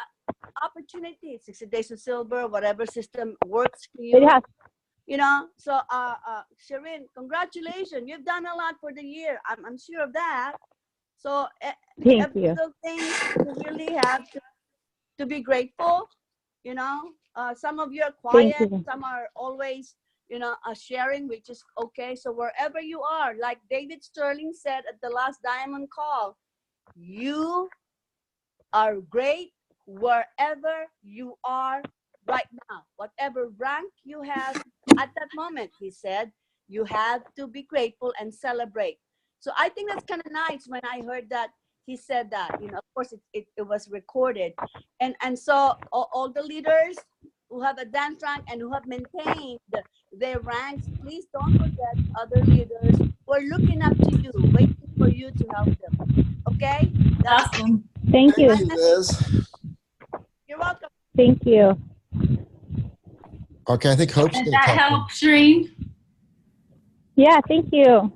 opportunity. 60 Days to Silver, whatever system works for you. Yeah. You know, so Shireen, congratulations. You've done a lot for the year. I'm sure of that. So Thank you. Those things you really have to be grateful. You know, some of you are quiet, some are always, you know, sharing, which is okay. So wherever you are, like David Sterling said at the last Diamond Call, you are great wherever you are right now. Whatever rank you have at that moment, he said, you have to be grateful and celebrate. So I think that's kind of nice when I heard that he said that. You know, of course, it was recorded. And so all the leaders who have advanced rank and who have maintained their ranks, please don't forget other leaders who are looking up to you, waiting for you to help them. Okay? That's Awesome. Thank you. Liz. You're welcome. Thank you. Okay, I think Hope's Did going that to talk. help, Shireen? Yeah, thank you.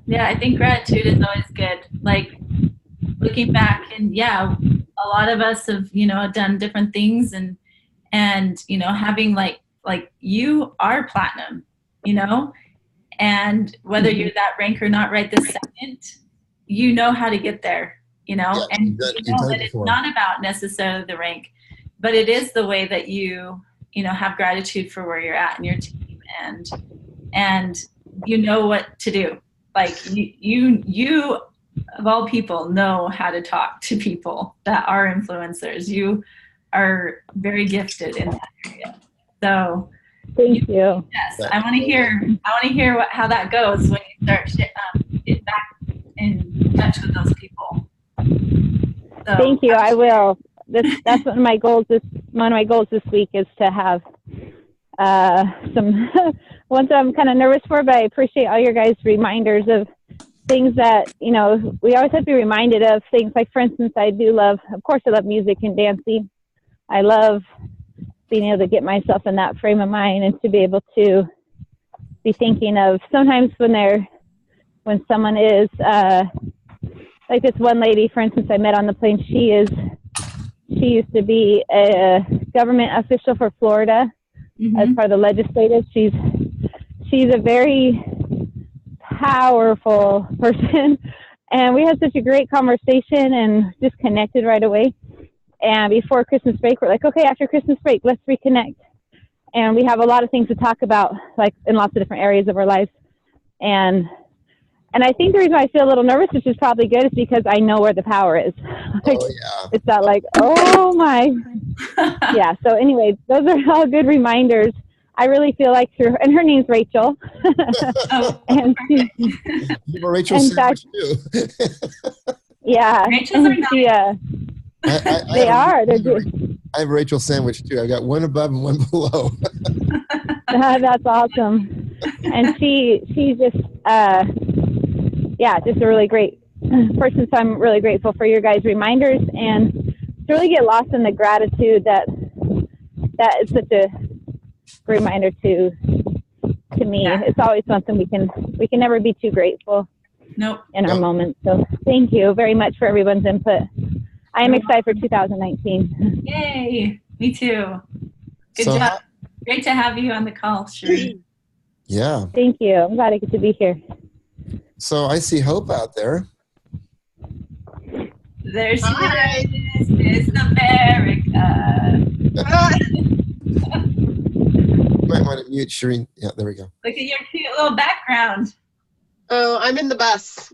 Yeah, I think gratitude is always good. Like looking back, and yeah, a lot of us have, you know, done different things, and you know, having like you are platinum, you know, and whether you're that rank or not right this second, you know how to get there, you know, Yeah, and you've done you know it that it's before. not about necessarily the rank, but it is the way that you know, have gratitude for where you're at in your team, and you know what to do. Like you of all people know how to talk to people that are influencers. You are very gifted in that area. So Thank you. yes, I want to hear how that goes when you start get back in touch with those people. So, Thank you. I will. That's one of my goals. One of my goals this week is to have some ones that I'm kind of nervous for, but I appreciate all your guys' reminders of things that, you know, we always have to be reminded of things. Like, for instance, I love music and dancing. I love being able to get myself in that frame of mind and to be able to be thinking of sometimes when someone is like this one lady, for instance, I met on the plane. She used to be a government official for Florida as part of the legislative. She's a very powerful person, and we had such a great conversation and just connected right away. And before Christmas break, we're like, okay, after Christmas break, let's reconnect. And we have a lot of things to talk about, like in lots of different areas of our lives. And And I think the reason I feel a little nervous, which is probably good, is because I know where the power is. Like, Oh yeah. it's not like, oh my. Yeah. So anyway, those are all good reminders. I really feel like through, and her name's Rachel. Oh, And she, You have a Rachel In sandwich too. yeah. Rachel's are And she, they are. They're good. I have a Rachel sandwich too. I've got one above and one below. That's awesome. And she just, yeah, just a really great person. So I'm really grateful for your guys' reminders, and to really get lost in the gratitude that is such a reminder to me. Yeah. It's always something we can never be too grateful nope. in our Nope. moments. So thank you very much for everyone's input. I am excited for 2019. Yay. Me too. Good So job. Great to have you on the call, Shereen. yeah. Thank you. I'm glad I get to be here. So I see Hope out there. There she Hi. is. Miss America. You might want to mute Shireen. Yeah, there we go. Look at your cute little background. Oh, I'm in the bus.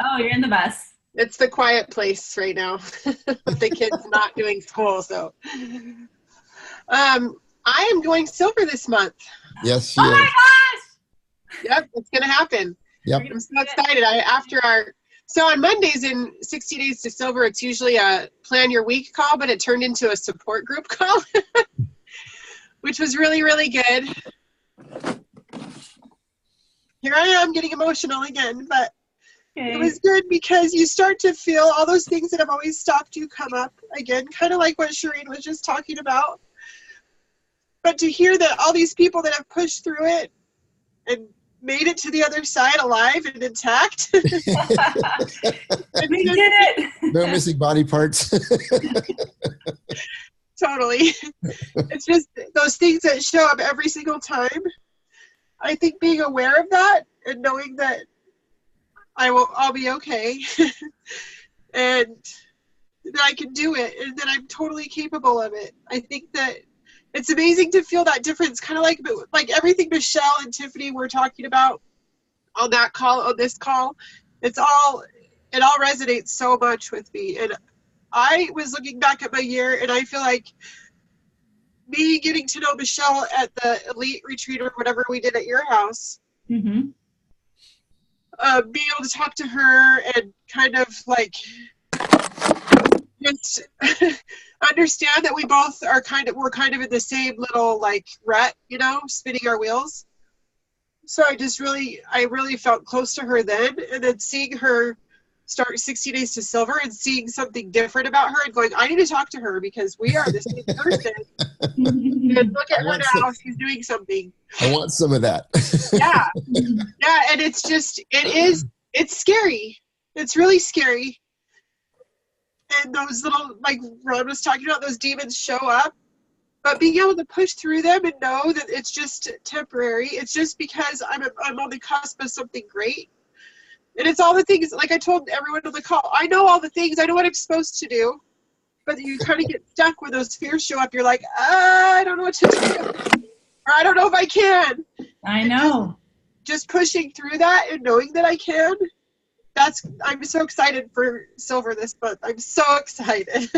Oh, you're in the bus. It's the quiet place right now with the kids not doing school. So, I am going silver this month. Yes, she Oh is. my gosh! Yep, it's gonna happen. Yep. I'm so excited. So on Mondays in 60 Days to Silver, it's usually a plan your week call, but it turned into a support group call, which was really, really good. Here I am getting emotional again, but Okay. it was good because you start to feel all those things that have always stopped you come up again, kind of like what Shireen was just talking about. But to hear that all these people that have pushed through it and made it to the other side alive and intact. We did it. No missing body parts. Totally. It's just those things that show up every single time. I think being aware of that and knowing that I'll be okay and that I can do it and that I'm totally capable of it. I think that it's amazing to feel that difference, kind of like everything Michelle and Tiffany were talking about on that call, on this call. It all resonates so much with me. And I was looking back at my year, and I feel like me getting to know Michelle at the Elite Retreat or whatever we did at your house, Mm-hmm. being able to talk to her and kind of like just understand that we both we're kind of in the same little like rut, spinning our wheels. So I really felt close to her then, and then seeing her start 60 Days to Silver and seeing something different about her and going, I need to talk to her because we are the same person. And look at her now, she's doing something. I want some of that. Yeah. Yeah, and it's scary. It's really scary. And those little, like Ron was talking about, those demons show up. But being able to push through them and know that it's just temporary, it's just because I'm on the cusp of something great. And it's all the things, like I told everyone on the call, I know all the things, I know what I'm supposed to do. But you kind of get stuck when those fears show up. You're like, I don't know what to do. Or I don't know if I can. I know. Just pushing through that and knowing that I can. I'm so excited for Silver this month. I'm so excited.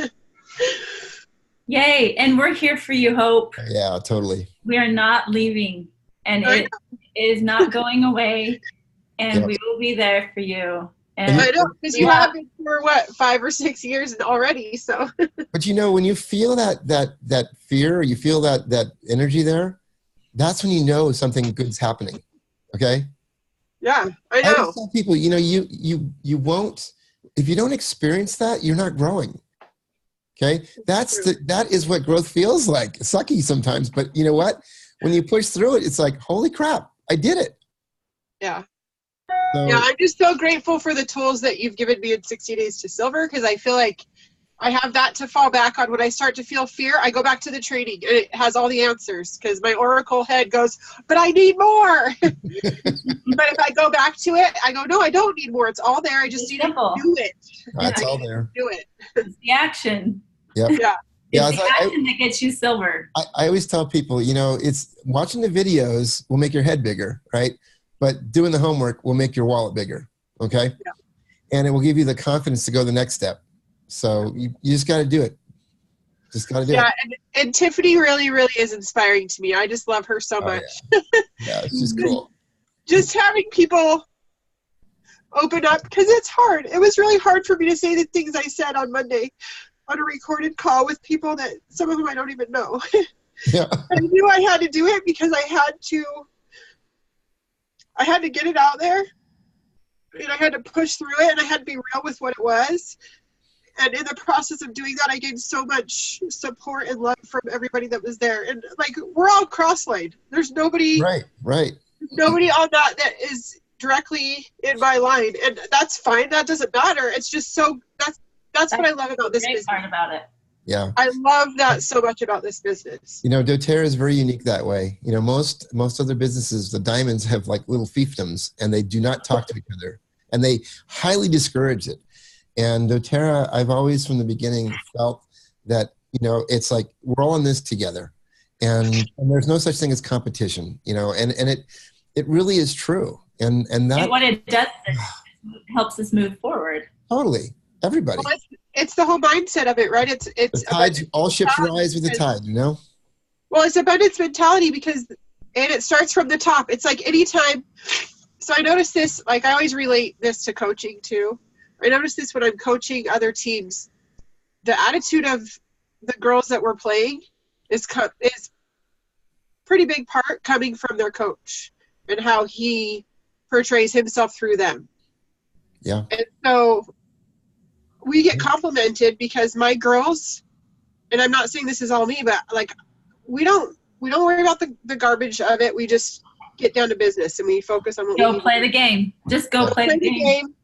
Yay. And we're here for you, Hope. Yeah, totally. We are not leaving. And it is not going away. And Yep. we will be there for you. And I know, because you have been for 5 or 6 years already. So. But when you feel that fear, or you feel that energy there, that's when you know something good's happening. Okay. Yeah, I I know. always tell people, you won't, if you don't experience that, you're not growing. Okay. That is what growth feels like. It's sucky sometimes, but you know what? When you push through it, it's like, holy crap, I did it. Yeah. So, Yeah, I'm just so grateful for the tools that you've given me in 60 Days to Silver, because I feel like I have that to fall back on. When I start to feel fear, I go back to the training, and it has all the answers, because my oracle head goes, but I need more. But if I go back to it, I go, no, I don't need more. It's all there. I just need to do it. that's all there. Do it. it's the action. Yep. Yeah. Yeah, It's the action that gets you silver. I always tell people, it's watching the videos will make your head bigger, right? But doing the homework will make your wallet bigger. Okay. Yeah. And it will give you the confidence to go the next step. So you just got to do it. Just got to do Yeah, it. and Tiffany really, really is inspiring to me. I just love her so much. Yeah, it's just cool. Just having people open up, because it's hard. It was really hard for me to say the things I said on Monday on a recorded call with people that some of them I don't even know. Yeah. I knew I had to do it because I had to get it out there, and I had to push through it, and I had to be real with what it was. And in the process of doing that, I gained so much support and love from everybody that was there. And like, we're all cross-lined. There's nobody Right. on that is directly in my line, and that's fine. That doesn't matter. It's just that's what I love about this business. Part about it. Yeah. I love that so much about this business. You know, doTERRA is very unique that way. You know, most other businesses, the diamonds have like little fiefdoms, and they do not talk to each other, and they highly discourage it. And doTERRA, I've always from the beginning felt that, you know, it's like we're all in this together, and there's no such thing as competition, you know, and it really is true. And that, and what it does is it helps us move forward. Totally. Everybody. Well, it's the whole mindset of it, right? It's the tides, all ships rise with the tide, you know? Well, it's abundance mentality and it starts from the top. It's like anytime. So I noticed this, like I always relate this to coaching too. I noticed this when I'm coaching other teams. The attitude of the girls that we're playing is pretty big part coming from their coach and how he portrays himself through them. Yeah. And so we get complimented because my girls, and I'm not saying this is all me, but like we don't worry about the garbage of it. We just get down to business and we focus on what we go play the game. Just go play the game.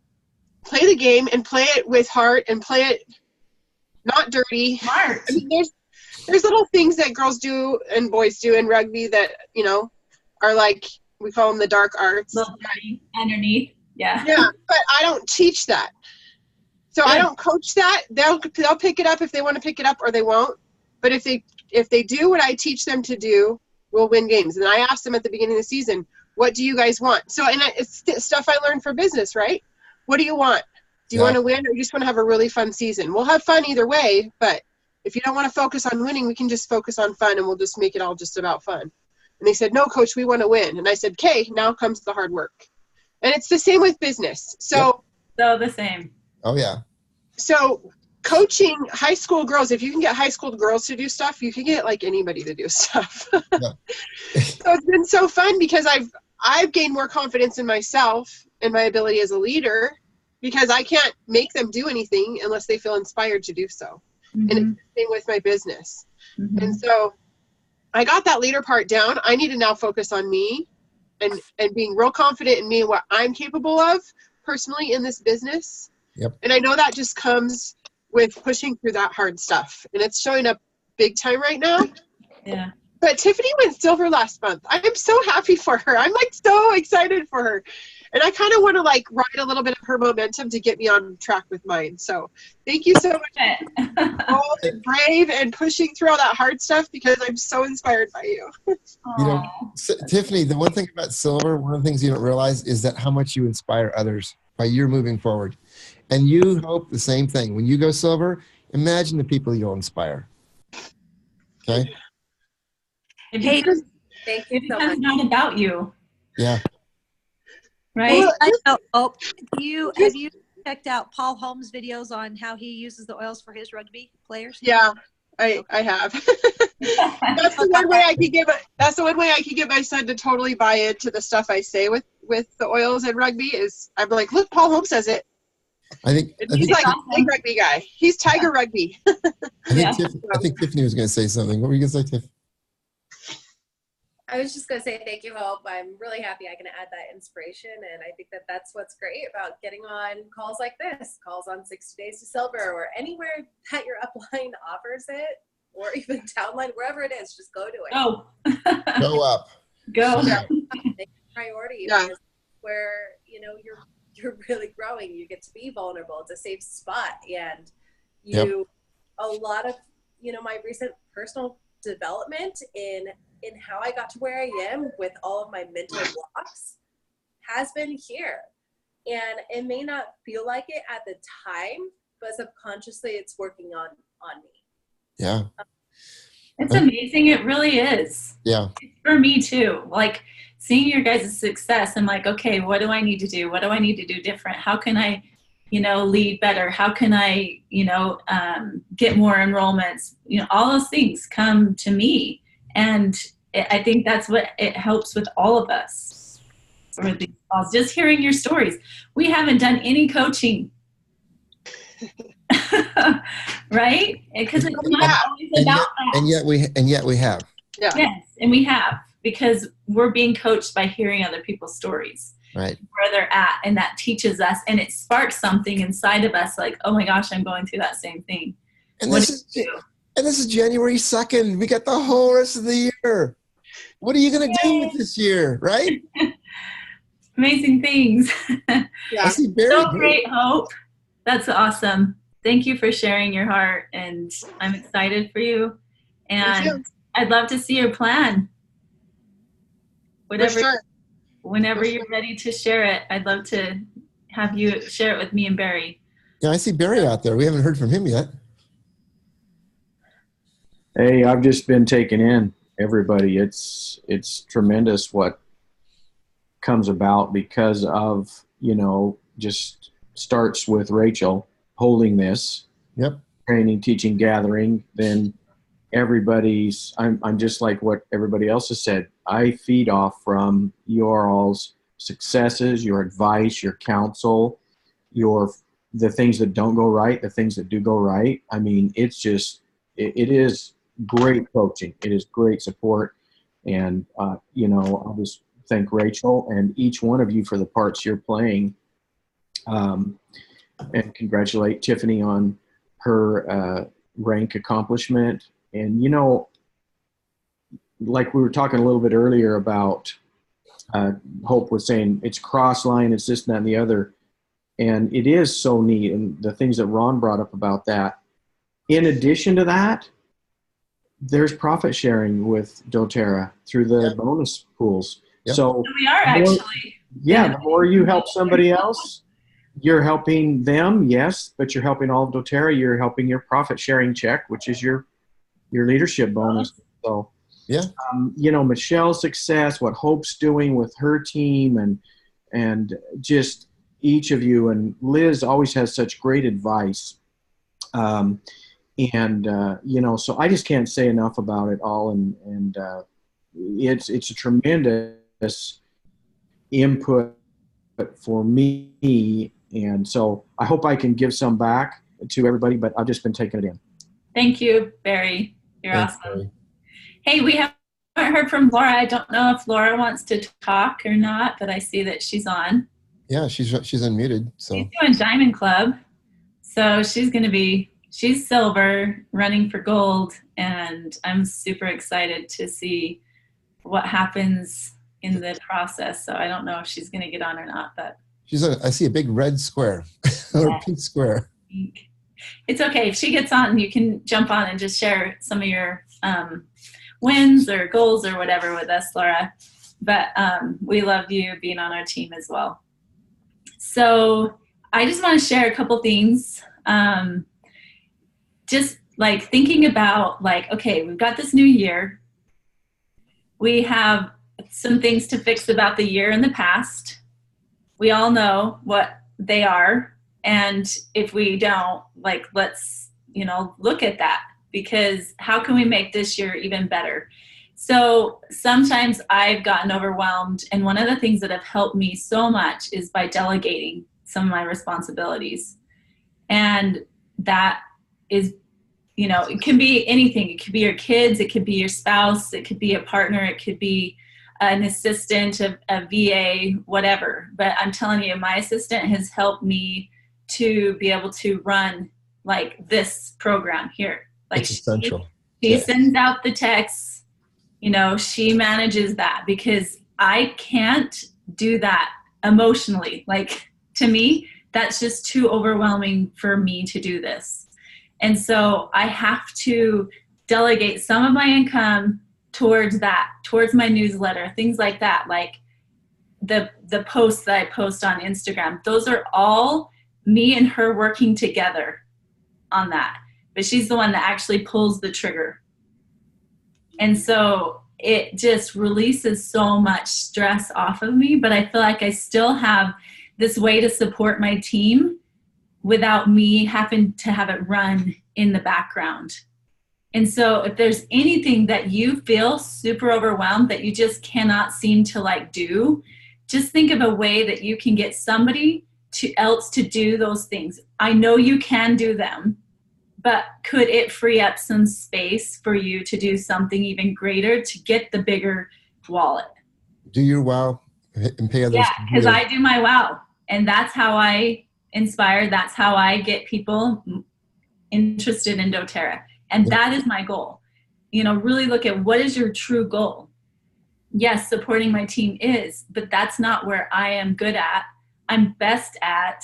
Play the game and play it with heart and play it not dirty. Smart. I mean, there's little things that girls do and boys do in rugby that, you know, are like, we call them the dark arts. Little dirty underneath. Yeah. Yeah, but I don't teach that. So I don't coach that. They'll pick it up if they want to pick it up, or they won't. But if they do what I teach them to do, we'll win games. And I asked them at the beginning of the season, what do you guys want? So, and it's stuff I learned for business, right? What do you want? Do you want to win, or you just want to have a really fun season? We'll have fun either way, but if you don't want to focus on winning, we can just focus on fun, and we'll just make it all just about fun. And they said, no, coach, we want to win. And I said, okay, now comes the hard work. And it's the same with business. So the same. Oh, yeah. So coaching high school girls, if you can get high school girls to do stuff, you can get like anybody to do stuff. Yeah. So it's been so fun because I've gained more confidence in myself and my ability as a leader, because I can't make them do anything unless they feel inspired to do so. Mm-hmm. And it's the same with my business. Mm-hmm. And so I got that leader part down. I need to now focus on me and being real confident in me and what I'm capable of personally in this business. Yep. And I know that just comes with pushing through that hard stuff. And it's showing up big time right now. Yeah. But Tiffany went silver last month. I am so happy for her. I'm like so excited for her. And I kind of want to like ride a little bit of her momentum to get me on track with mine. So thank you so much for all the brave and pushing through all that hard stuff, because I'm so inspired by you. You know, Tiffany, the one thing about silver, one of the things you don't realize is that how much you inspire others by your moving forward. And you hope the same thing. When you go silver, imagine the people you'll inspire. Okay? Hey, Thank you so it's much. not about you. Yeah. Right? Have you checked out Paul Holmes' videos on how he uses the oils for his rugby players? Yeah, I have. That's the one way I could get my son to totally buy into the stuff I say with the oils and rugby is I'm like, look, Paul Holmes says it. He's like a big rugby guy. He's Tiger Rugby. I think Tiffany was going to say something. What were you going to say, Tiff? I was just going to say thank you, Hope. I'm really happy I can add that inspiration. And I think that that's what's great about getting on calls like this, calls on 60 Days to Silver, or anywhere that your upline offers it, or even downline, wherever it is, just go to it. Go. Go up. Go. Make it a priority, Yeah. because where, you know, you're really growing. You get to be vulnerable. It's a safe spot. And a lot of, you know, my recent personal development in how I got to where I am with all of my mental blocks has been here. And it may not feel like it at the time, but subconsciously it's working on me. Yeah. It's amazing. It really is. Yeah. For me too. Like seeing your guys' success, I'm like, okay, what do I need to do? What do I need to do different? How can I, lead better? How can I, get more enrollments? All those things come to me. And I think that's what it helps with all of us. For these calls. Just hearing your stories. We haven't done any coaching. Right? Because it's not always about that. And yet we have. Yeah. Yes, and we have, because we're being coached by hearing other people's stories. Right. Where they're at, and that teaches us, and it sparks something inside of us like, oh my gosh, I'm going through that same thing. And this is January 2nd. We got the whole rest of the year. What are you going to do with this year, right? Amazing things. Yeah. I see Barry. So great, Hope. That's awesome. Thank you for sharing your heart, and I'm excited for you. And I'd love to see your plan. Whenever you're ready to share it, I'd love to have you share it with me and Barry. Yeah, I see Barry out there. We haven't heard from him yet. Hey, I've just been taking in everybody. It's tremendous what comes about because of, just starts with Rachel holding this. Yep. Training, teaching, gathering, then everybody's, I'm just like what everybody else has said. I feed off from your all's successes, your advice, your counsel, the things that don't go right, the things that do go right. I mean, it's just, it is great coaching. It is great support. And, I'll just thank Rachel and each one of you for the parts you're playing. And congratulate Tiffany on her rank accomplishment. And, like we were talking a little bit earlier about, Hope was saying it's cross line, it's this and that and the other. And it is so neat. And the things that Ron brought up about that. In addition to that, there's profit sharing with doTERRA through the bonus pools. Yep. So we are actually. Yeah, the more you help somebody else, you're helping them, yes, but you're helping all of doTERRA. You're helping your profit sharing check, which is your leadership bonus. So, yeah, Michelle's success, what Hope's doing with her team, and just each of you, and Liz always has such great advice. So I just can't say enough about it all, and it's a tremendous input for me. And so I hope I can give some back to everybody, but I've just been taking it in. Thank you, Barry. You're Thanks, awesome. Barry. Hey, we haven't heard from Laura. I don't know if Laura wants to talk or not, but I see that she's on. Yeah, she's unmuted. So She's doing Diamond Club. So she's silver, running for gold, and I'm super excited to see what happens in the process. So I don't know if she's going to get on or not, but I see a big red square or pink square. It's okay. If she gets on, you can jump on and just share some of your wins or goals or whatever with us, Laura. But we love you being on our team as well. So I just want to share a couple things. Just like thinking about okay, we've got this new year. We have some things to fix about the year in the past. We all know what they are. And if we don't, let's, look at that, because how can we make this year even better? So sometimes I've gotten overwhelmed. And one of the things that have helped me so much is by delegating some of my responsibilities. And that is, it can be anything. It could be your kids. It could be your spouse. It could be a partner. It could be an assistant, a VA, whatever. But I'm telling you, my assistant has helped me to be able to run this program here. It's essential. She sends out the texts, she manages that, because I can't do that emotionally. To me, that's just too overwhelming for me to do this. And so I have to delegate some of my income towards that, towards my newsletter, things like that. the posts that I post on Instagram, those are all me and her working together on that. But she's the one that actually pulls the trigger. And so it just releases so much stress off of me, but I feel like I still have this way to support my team without me having to have it run in the background. And so if there's anything that you feel super overwhelmed that you just cannot seem to like do, just think of a way that you can get somebody else to do those things. I know you can do them, but could it free up some space for you to do something even greater to get the bigger wallet? Do your wow and pay others. Yeah, because I do my wow. And that's how I inspire. That's how I get people interested in doTERRA. And that is my goal. You know, really look at what is your true goal. Yes, supporting my team is, but that's not where I am good at. I'm best at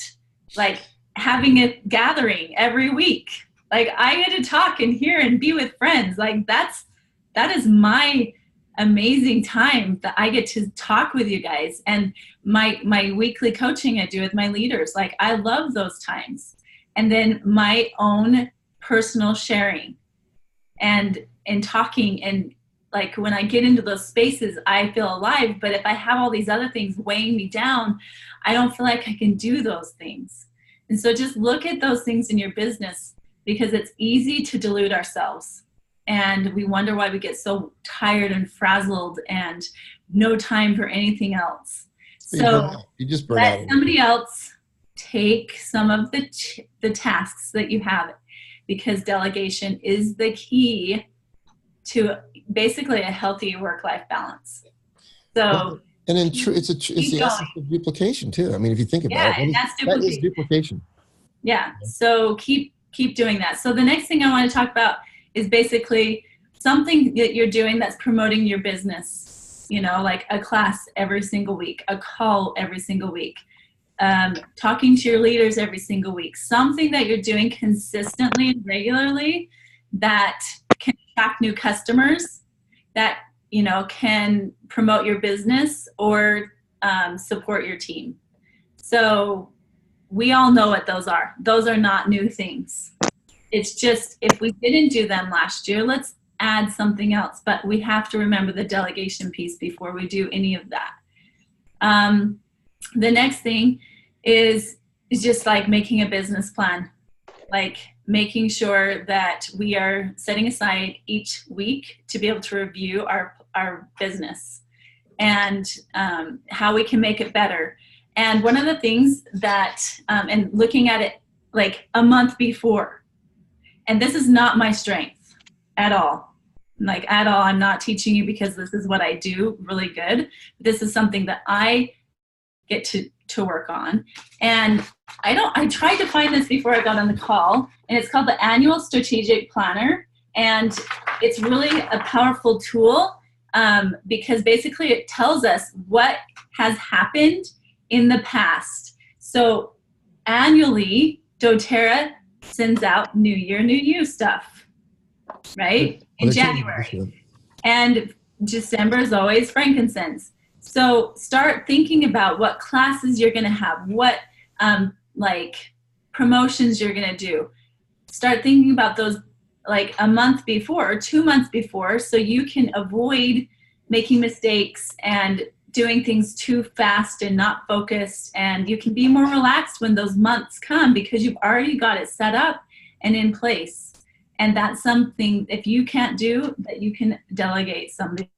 like having a gathering every week. Like I get to talk and hear and be with friends. Like that is my amazing time that I get to talk with you guys, and my weekly coaching I do with my leaders. Like I love those times. And then my own personal sharing and talking, and like when I get into those spaces, I feel alive. But if I have all these other things weighing me down, I don't feel like I can do those things. And so just look at those things in your business, because it's easy to delude ourselves. And we wonder why we get so tired and frazzled and no time for anything else. So you just burn out. Let somebody else take some of the tasks that you have, because delegation is the key to basically a healthy work-life balance. So, and then it's the essence of duplication too. I mean, if you think about it, and that's that is duplication. Yeah. So keep doing that. So the next thing I want to talk about is basically something that you're doing that's promoting your business. You know, like a class every single week, a call every single week, talking to your leaders every single week, something that you're doing consistently and regularly that can attract new customers, that, you know, can promote your business or support your team. So we all know what those are. Those are not new things. It's just, if we didn't do them last year, let's add something else. But we have to remember the delegation piece before we do any of that. The next thing is just like making a business plan, like making sure that we are setting aside each week to be able to review our business and how we can make it better. And one of the things that, and looking at it like a month before, and this is not my strength at all. Like at all, I'm not teaching you because this is what I do really good. This is something that I get to work on. And I tried to find this before I got on the call, and it's called the Annual Strategic Planner. And it's really a powerful tool because basically it tells us what has happened in the past. So annually, doTERRA sends out New Year, New You stuff, right? In January. And December is always frankincense. So start thinking about what classes you're going to have, what like promotions you're going to do. Start thinking about those like a month before or 2 months before, so you can avoid making mistakes and doing things too fast and not focused, and you can be more relaxed when those months come because you've already got it set up and in place. And that's something, if you can't do, that you can delegate somebody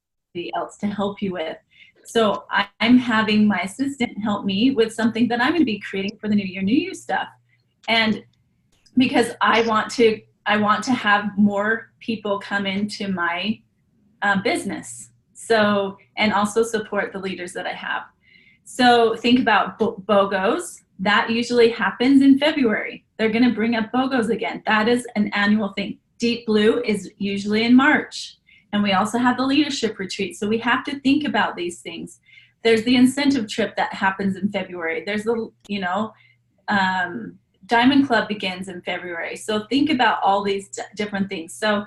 else to help you with. So I'm having my assistant help me with something that I'm going to be creating for the New Year, New You stuff. And because I want to have more people come into my business. So, and also support the leaders that I have. So think about BOGOs. That usually happens in February. They're going to bring up BOGOs again. That is an annual thing. Deep Blue is usually in March. And we also have the leadership retreat. So we have to think about these things. There's the incentive trip that happens in February. There's the, you know, Diamond Club begins in February. So think about all these different things. So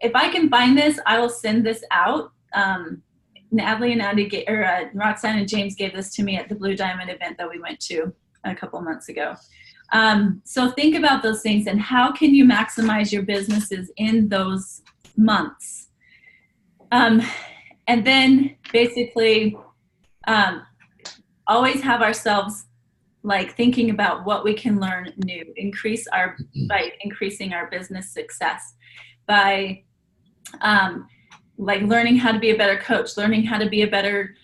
if I can find this, I will send this out Natalie and Andy Roxanne and James gave this to me at the Blue Diamond event that we went to a couple months ago. So think about those things and how can you maximize your businesses in those months. And then basically always have ourselves like thinking about what we can learn new, by increasing our business success, by like learning how to be a better coach, learning how to be a better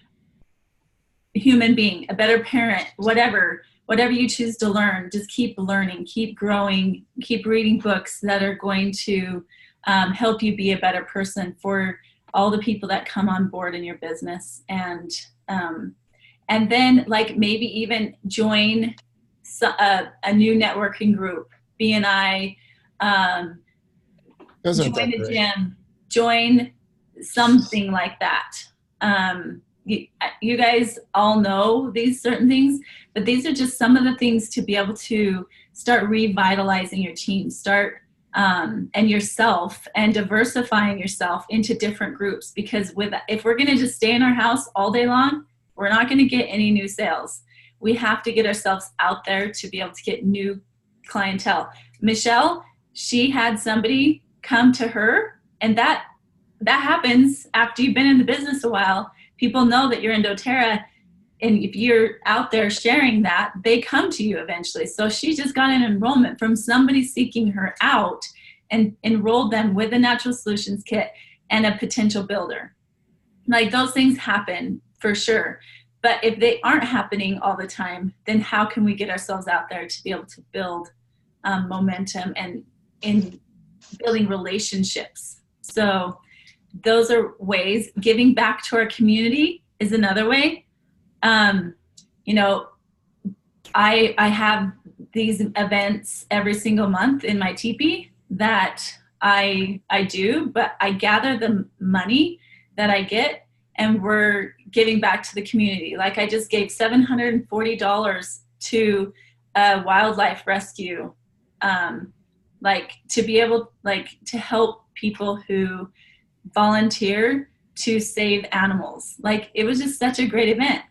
human being, a better parent, whatever you choose to learn, just keep learning, keep growing, keep reading books that are going to help you be a better person for all the people that come on board in your business. And then like maybe even join a new networking group, BNI, join a gym, join something like that. You guys all know these certain things, but these are just some of the things to be able to start revitalizing your team, and yourself, and diversifying yourself into different groups. Because if we're going to just stay in our house all day long, we're not going to get any new sales. We have to get ourselves out there to be able to get new clientele. Michelle, she had somebody come to her, and that happens after you've been in the business a while. People know that you're in doTERRA, and if you're out there sharing that, they come to you eventually. So she just got an enrollment from somebody seeking her out and enrolled them with a Natural Solutions Kit and a potential builder. Like those things happen for sure. But if they aren't happening all the time, then how can we get ourselves out there to be able to build momentum and in building relationships? So those are ways. Giving back to our community is another way. You know, I have these events every single month in my teepee that I do, but I gather the money that I get and we're giving back to the community. Like I just gave $740 to a wildlife rescue, like to be able to help people who volunteer to save animals. Like it was just such a great event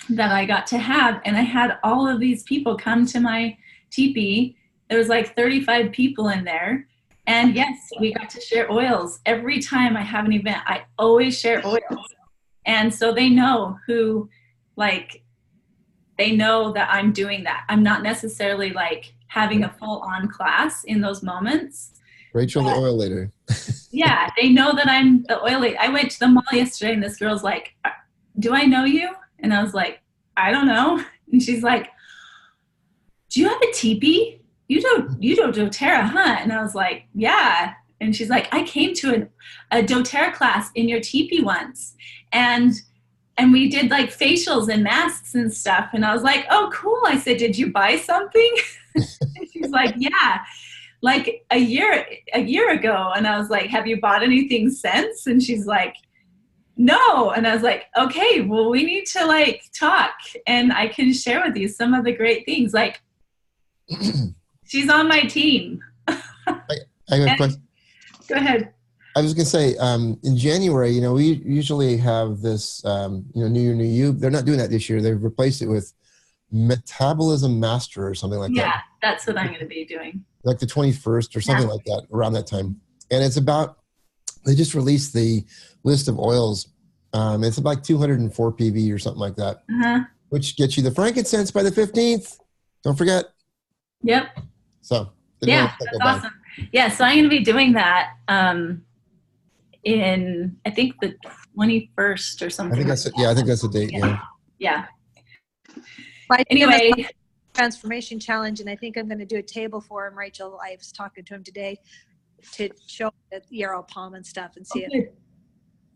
that I got to have. And I had all of these people come to my teepee. There was like 35 people in there. And yes, we got to share oils. Every time I have an event, I always share oils. And so they know they know that I'm doing that. I'm not necessarily like having a full-on class in those moments. Rachel, the oil lady. Yeah, they know that I'm the oil lady. I went to the mall yesterday and this girl's like, do I know you? And I was like, I don't know. And she's like, do you have a teepee? You do doTERRA, huh? And I was like, yeah. And she's like, I came to a doTERRA class in your teepee once. And we did like facials and masks and stuff. And I was like, oh, cool. I said, did you buy something? And she's like, yeah, like a year ago. And I was like, have you bought anything since? And she's like, no. And I was like, okay, well, we need to like talk and I can share with you some of the great things. Like she's on my team. I have a question. Go ahead. I was going to say, in January, you know, we usually have this, New Year, New You. They're not doing that this year. They've replaced it with Metabolism Master or something like that. Yeah, that's what I'm going to be doing. Like the 21st or something like that, around that time. And it's about, they just released the list of oils. It's about 204 PV or something like that, which gets you the frankincense by the 15th. Don't forget. Yep. So. Yeah, that's awesome. Yeah, so I'm going to be doing that in, I think, the 21st or something. I think that's it. Yeah, I think that's the date. Yeah. Anyway. Transformation challenge, and I think I'm going to do a table for him, Rachel. I was talking to him today to show the yarrow palm and stuff and see it.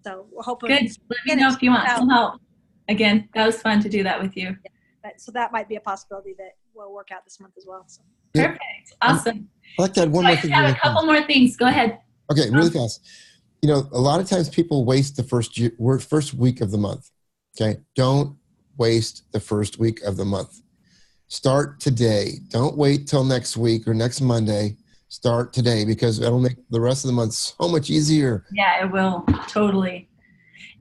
So we're hoping. Good. Let me know if you want some help. Again, that was fun to do that with you. Yeah, so that might be a possibility that will work out this month as well. So. Perfect. Awesome. I'd like to add one more thing. I have a couple more things. Go ahead. Okay, really fast. You know, a lot of times people waste the first week of the month. Okay, don't waste the first week of the month. Start today. Don't wait till next week or next Monday. Start today because it'll make the rest of the month so much easier. Yeah, it will. Totally.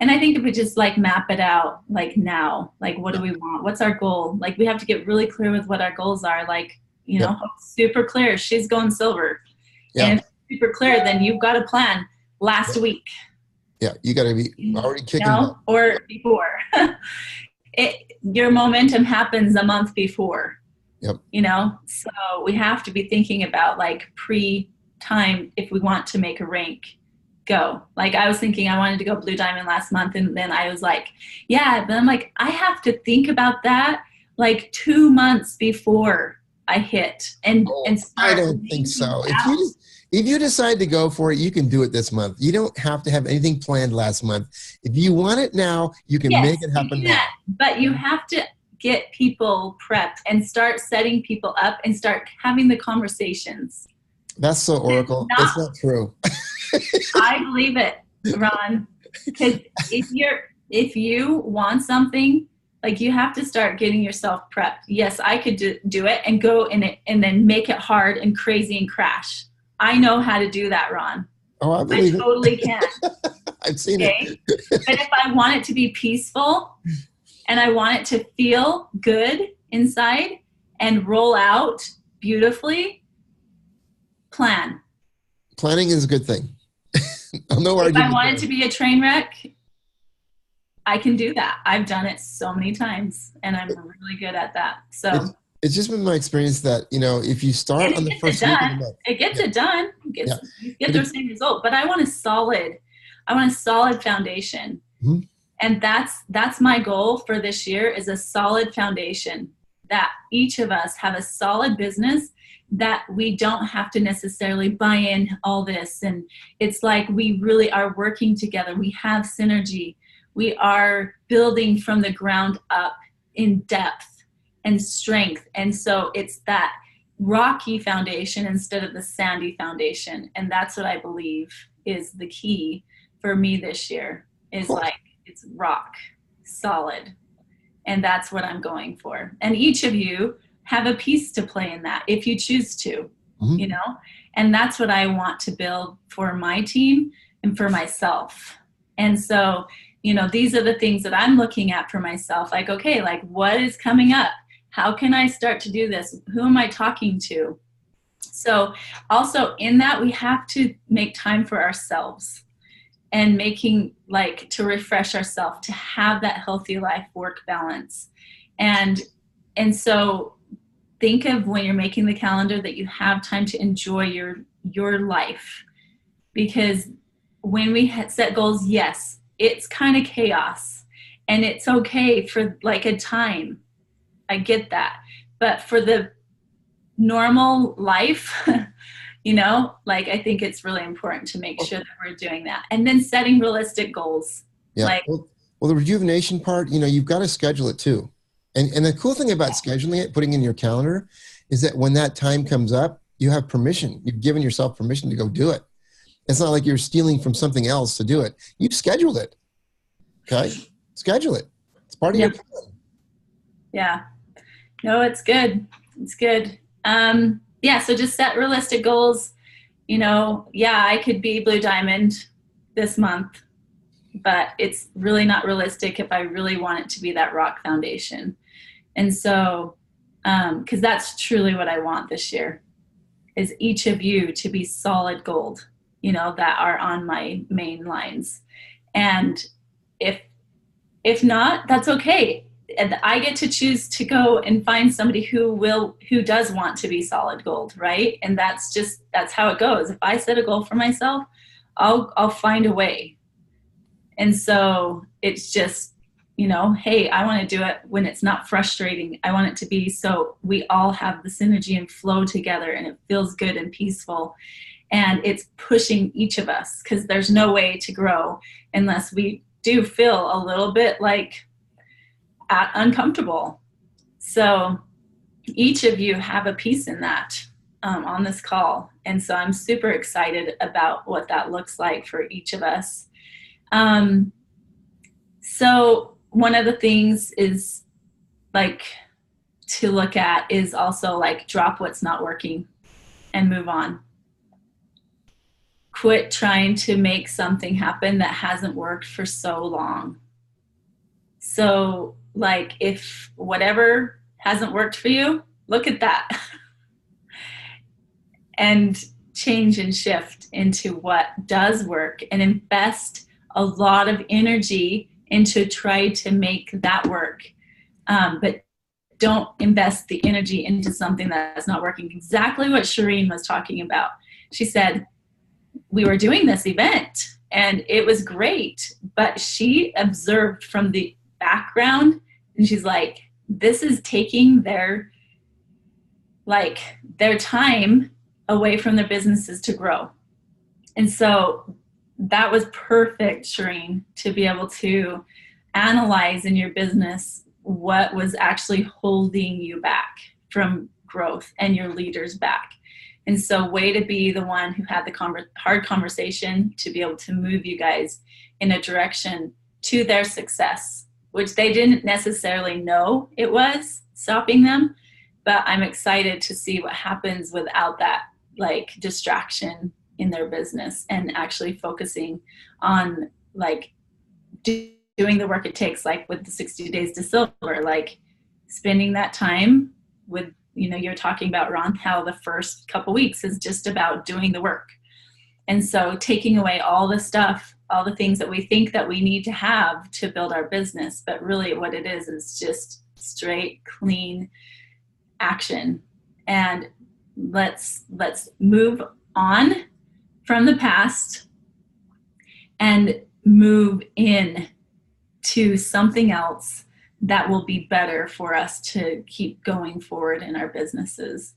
And I think if we just like map it out, like now, like what do we want? What's our goal? Like we have to get really clear with what our goals are. Like, you know, super clear. She's going silver. And if it's super clear, then you've got a plan last week. Yeah, you got to be already kicking. You know, or before. Your momentum happens a month before. Yep. You know, so we have to be thinking about like pre-time if we want to make a rank go. Like I was thinking I wanted to go Blue Diamond last month, and then I was like, yeah, but I'm like, I have to think about that like 2 months before I hit and start. I don't think so. If you decide to go for it, you can do it this month. You don't have to have anything planned last month. If you want it now, you can make it happen now. But you have to get people prepped and start setting people up and start having the conversations. That's so Oracle. It's not true. I believe it, Ron. Because if you want something, like you have to start getting yourself prepped. Yes, I could do it and go in it and then make it hard and crazy and crash. I know how to do that, Ron. Oh, I believe I totally can. I've seen it. But if I want it to be peaceful and I want it to feel good inside and roll out beautifully, plan. Planning is a good thing. If I want it to be a train wreck, I can do that. I've done it so many times and I'm really good at that. So it's just been my experience that, you know, if you start on the first week of the month, it gets it done. You get the same result. But I want a solid foundation. Mm-hmm. And that's my goal for this year, is a solid foundation, that each of us have a solid business, that we don't have to necessarily buy in all this. And it's like we really are working together. We have synergy. We are building from the ground up in depth and strength. And so it's that rocky foundation instead of the sandy foundation. And that's what I believe is the key for me this year, is like it's rock solid. And that's what I'm going for. And each of you have a piece to play in that if you choose to, you know, and that's what I want to build for my team and for myself. And so, you know, these are the things that I'm looking at for myself. Like, okay, like what is coming up? How can I start to do this? Who am I talking to? So also in that, we have to make time for ourselves and making like to refresh ourselves, to have that healthy life work balance. And so think of when you're making the calendar that you have time to enjoy your life. Because when we set goals, yes, it's kind of chaos and it's okay for like a time. I get that. But for the normal life, you know, like I think it's really important to make sure that we're doing that. And then setting realistic goals. Yeah. Like, well, the rejuvenation part, you know, you've got to schedule it too. And the cool thing about scheduling it, putting in your calendar, is that when that time comes up, you have permission. You've given yourself permission to go do it. It's not like you're stealing from something else to do it. You've scheduled it. Okay? Schedule it. It's part of your plan. Yeah. No, it's good. It's good. Yeah, so just set realistic goals. You know, yeah, I could be Blue Diamond this month, but it's really not realistic if I really want it to be that rock foundation. And so, because that's truly what I want this year, is each of you to be solid gold, you know, that are on my main lines. And if not, that's okay. And I get to choose to go and find somebody who does want to be solid gold, right? And that's how it goes. If I set a goal for myself, I'll find a way. And so it's just, you know, hey, I want to do it when it's not frustrating. I want it to be so we all have the synergy and flow together and it feels good and peaceful. And it's pushing each of us, because there's no way to grow unless we do feel a little bit like uncomfortable. So each of you have a piece in that on this call. And so I'm super excited about what that looks like for each of us. So one of the things is like to look at is also like drop what's not working and move on. quit trying to make something happen that hasn't worked for so long. So like if whatever hasn't worked for you, look at that and change and shift into what does work and invest a lot of energy into try to make that work. But don't invest the energy into something that's not working. Exactly what Shireen was talking about. She said, we were doing this event and it was great, but she observed from the background and she's like, this is taking their time away from their businesses to grow. And so that was perfect, Shireen, to be able to analyze in your business what was actually holding you back from growth and your leaders back. And so way to be the one who had the hard conversation to be able to move you guys in a direction to their success, which they didn't necessarily know it was stopping them. But I'm excited to see what happens without that like distraction in their business and actually focusing on like doing the work it takes, like with the 60 Days to Silver, like spending that time with, you're talking about, Ron, how the first couple weeks is just about doing the work. And so taking away all the stuff, all the things that we think that we need to have to build our business, but really what it is just straight, clean action. And let's move on from the past and move in to something else that will be better for us to keep going forward in our businesses.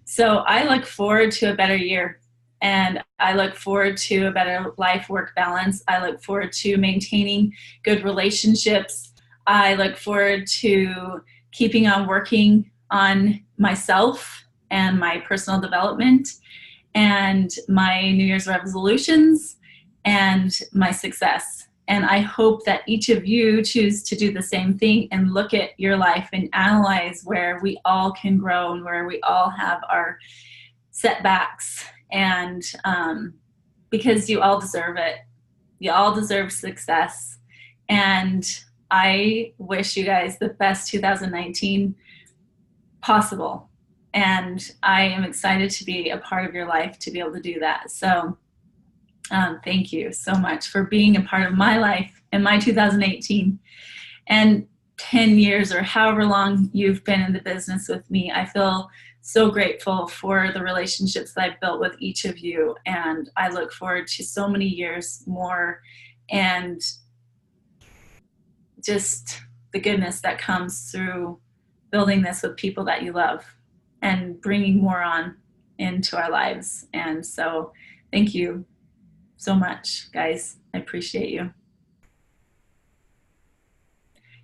So I look forward to a better year, and I look forward to a better life-work balance. I look forward to maintaining good relationships. I look forward to keeping on working on myself and my personal development and my New Year's resolutions and my success. And I hope that each of you choose to do the same thing and look at your life and analyze where we all can grow and where we all have our setbacks. And because you all deserve it. You all deserve success. And I wish you guys the best 2019 possible. And I am excited to be a part of your life to be able to do that. So thank you so much for being a part of my life in my 2018 and 10 years or however long you've been in the business with me. I feel so grateful for the relationships that I've built with each of you. And I look forward to so many years more and just the goodness that comes through building this with people that you love and bringing more on into our lives. And so thank you so much, guys. I appreciate you.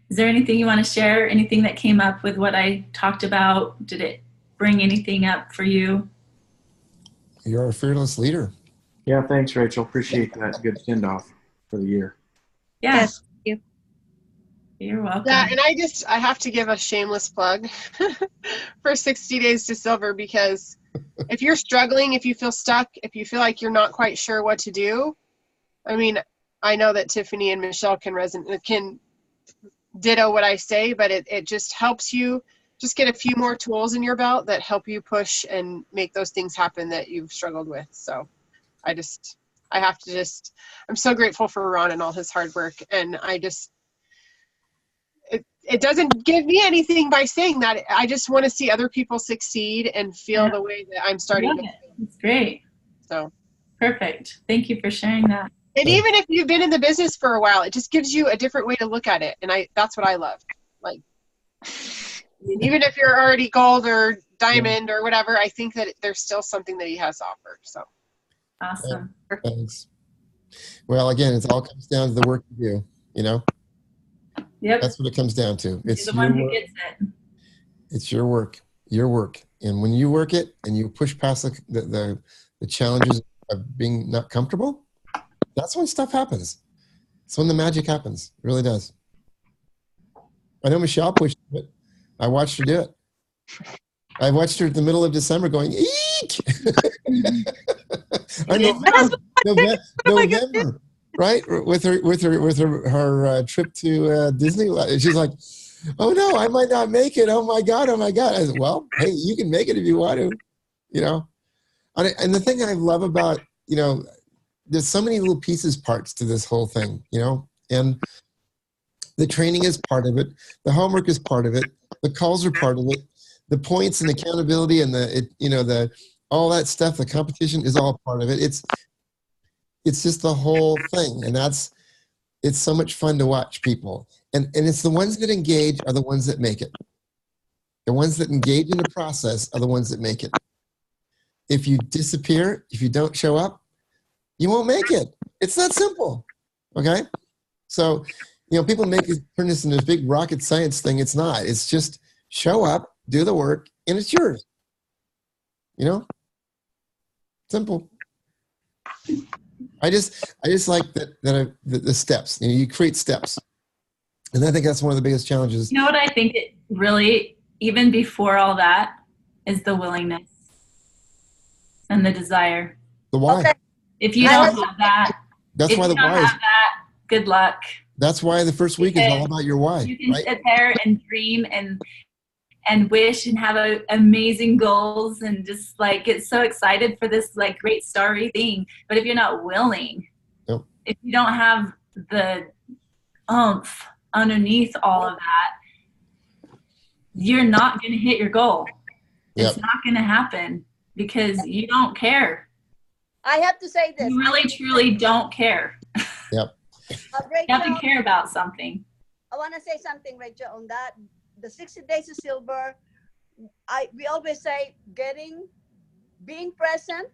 Is there anything you want to share? Anything that came up with what I talked about? Did it bring anything up for you? You're a fearless leader. Yeah, thanks, Rachel. Appreciate that. Good send-off for the year. Yeah. Yes, thank you. You're welcome. Yeah, and I have to give a shameless plug for 60 Days to Silver, because if you're struggling, if you feel stuck, if you feel like you're not quite sure what to do, I mean, I know that Tiffany and Michelle can ditto what I say, but it just helps you just get a few more tools in your belt that help you push and make those things happen that you've struggled with. So I'm so grateful for Ron and all his hard work. And it doesn't give me anything by saying that. I just want to see other people succeed and feel the way that I'm starting to feel. It's great. So perfect. Thank you for sharing that. And even if you've been in the business for a while, it just gives you a different way to look at it. And that's what I love. Like, even if you're already gold or diamond or whatever, I think that there's still something that he has to offer. So awesome. Thanks. Well, again, it all comes down to the work you do, Yep. That's what it comes down to. It's the one who gets it. It's your work. And when you work it and you push past the challenges of being not comfortable, that's when stuff happens. It's when the magic happens. It really does. I know Michelle pushed it. I watched her do it. I watched her in the middle of December going, eek! I know. My husband November, right? With her trip to Disney. She's like, "Oh no, I might not make it. Oh my god, oh my god." I said, "Well, hey, you can make it if you want to, you know." And the thing I love about, you know, there's so many little parts to this whole thing, you know, and the training is part of it. The homework is part of it. The calls are part of it. The points and accountability and all that stuff, the competition is all part of it. It's just the whole thing. And it's so much fun to watch people. And it's the ones that engage are the ones that make it. The ones that engage in the process are the ones that make it. If you disappear, if you don't show up, you won't make it. It's that simple. Okay? So, you know, people turn this into this big rocket science thing. It's not. It's just show up, do the work, and it's yours. You know? Simple. I just like the steps. You know, you create steps. And I think that's one of the biggest challenges. You know what I think it really, even before all that, is the willingness and the desire. The why. Okay. If you don't have that, that's why the why is. Good luck. That's why the first week is all about your why. You can sit there and dream and wish and have amazing goals and just like get so excited for this like great starry thing. But if you're not willing, if you don't have the oomph underneath all of that, you're not going to hit your goal. It's not going to happen because you don't care. I have to say this. You really, truly don't care. Yep. You have to care about something. I want to say something, Rachel, on that. The 60 Days of Silver, we always say being present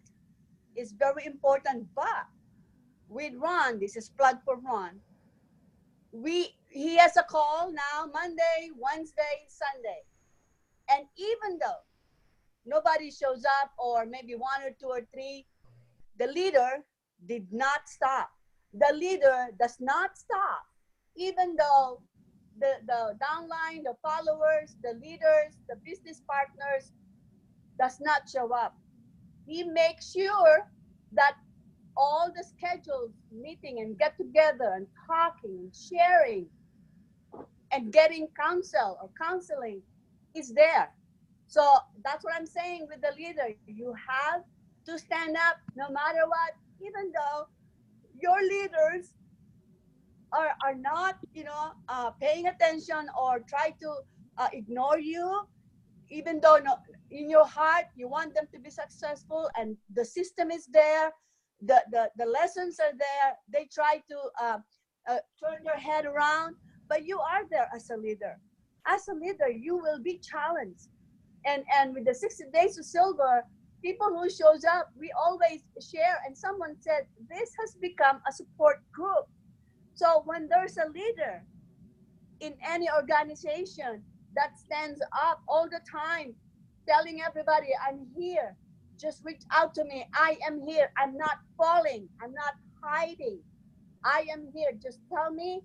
is very important, but with Ron, this is plug for Ron, he has a call now Monday, Wednesday, Sunday. And even though nobody shows up, or maybe one or two or three, the leader did not stop. The leader does not stop, even though the downline, the followers, the leaders, the business partners does not show up. He makes sure that all the scheduled meeting and get together and talking and sharing and getting counsel or counseling is there. So that's what I'm saying with the leader. You have to stand up no matter what, even though your leaders are not, paying attention or try to ignore you, even though in your heart you want them to be successful and the system is there, the lessons are there. They try to turn their head around, but you are there as a leader. As a leader, you will be challenged. And with the 60 Days of Silver, people who shows up, we always share. And someone said, this has become a support group. So when there's a leader in any organization that stands up all the time, telling everybody, I'm here, just reach out to me. I am here. I'm not falling. I'm not hiding. I am here. Just tell me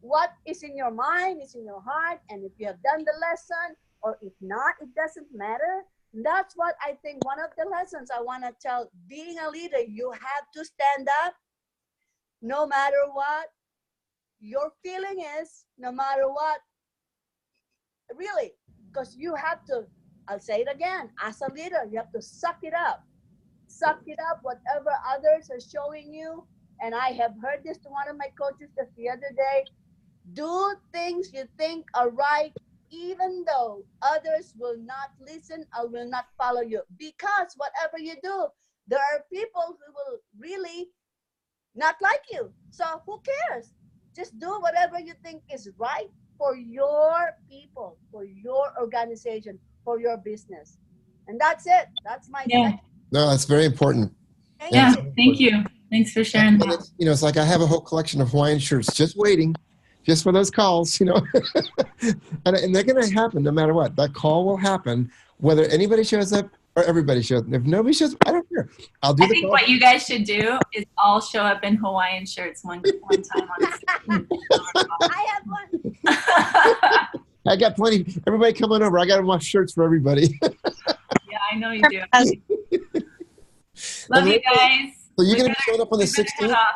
what is in your mind, is in your heart. And if you have done the lesson, or if not, it doesn't matter. That's what I think one of the lessons I want to tell. Being a leader, you have to stand up no matter what your feeling is, no matter what, really, because you have to, I'll say it again, as a leader, you have to suck it up. Suck it up, whatever others are showing you. And I have heard this to one of my coaches just the other day. Do things you think are right, even though others will not listen or will not follow you. Because whatever you do, there are people who will really not like you. So who cares? Just do whatever you think is right for your people, for your organization, for your business. And that's it. That's my message. No, that's very important. Thank you. Thanks for sharing that. It's like I have a whole collection of Hawaiian shirts just waiting, just for those calls, and they're going to happen no matter what. That call will happen, whether anybody shows up or everybody shows up. If nobody shows up, I don't care. I think what you guys should do is all show up in Hawaiian shirts one time on I have one. I got plenty. Everybody come on over. I got enough shirts for everybody. Yeah, I know you do. Love you guys. So you're We going to be showing up on the better head 16th? off.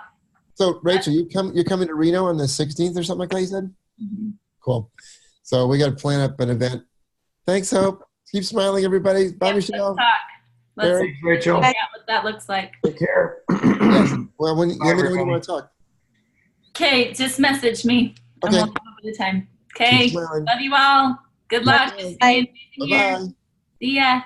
So Rachel, you're coming to Reno on the 16th or something like that, you said? Mm-hmm. Cool. So we got to plan up an event. Thanks, Hope. Keep smiling, everybody. Bye, Yep, Michelle. let's talk. Let's Eric. Thanks, Rachel. figure out what that looks like. Take care. Yes. Well, let me know when you everybody. want to talk. Okay, just message me and Okay. we'll come up with a time. Okay, Keep smiling. love you all. Good luck. Bye. Stay in the new year. Bye-bye. See ya.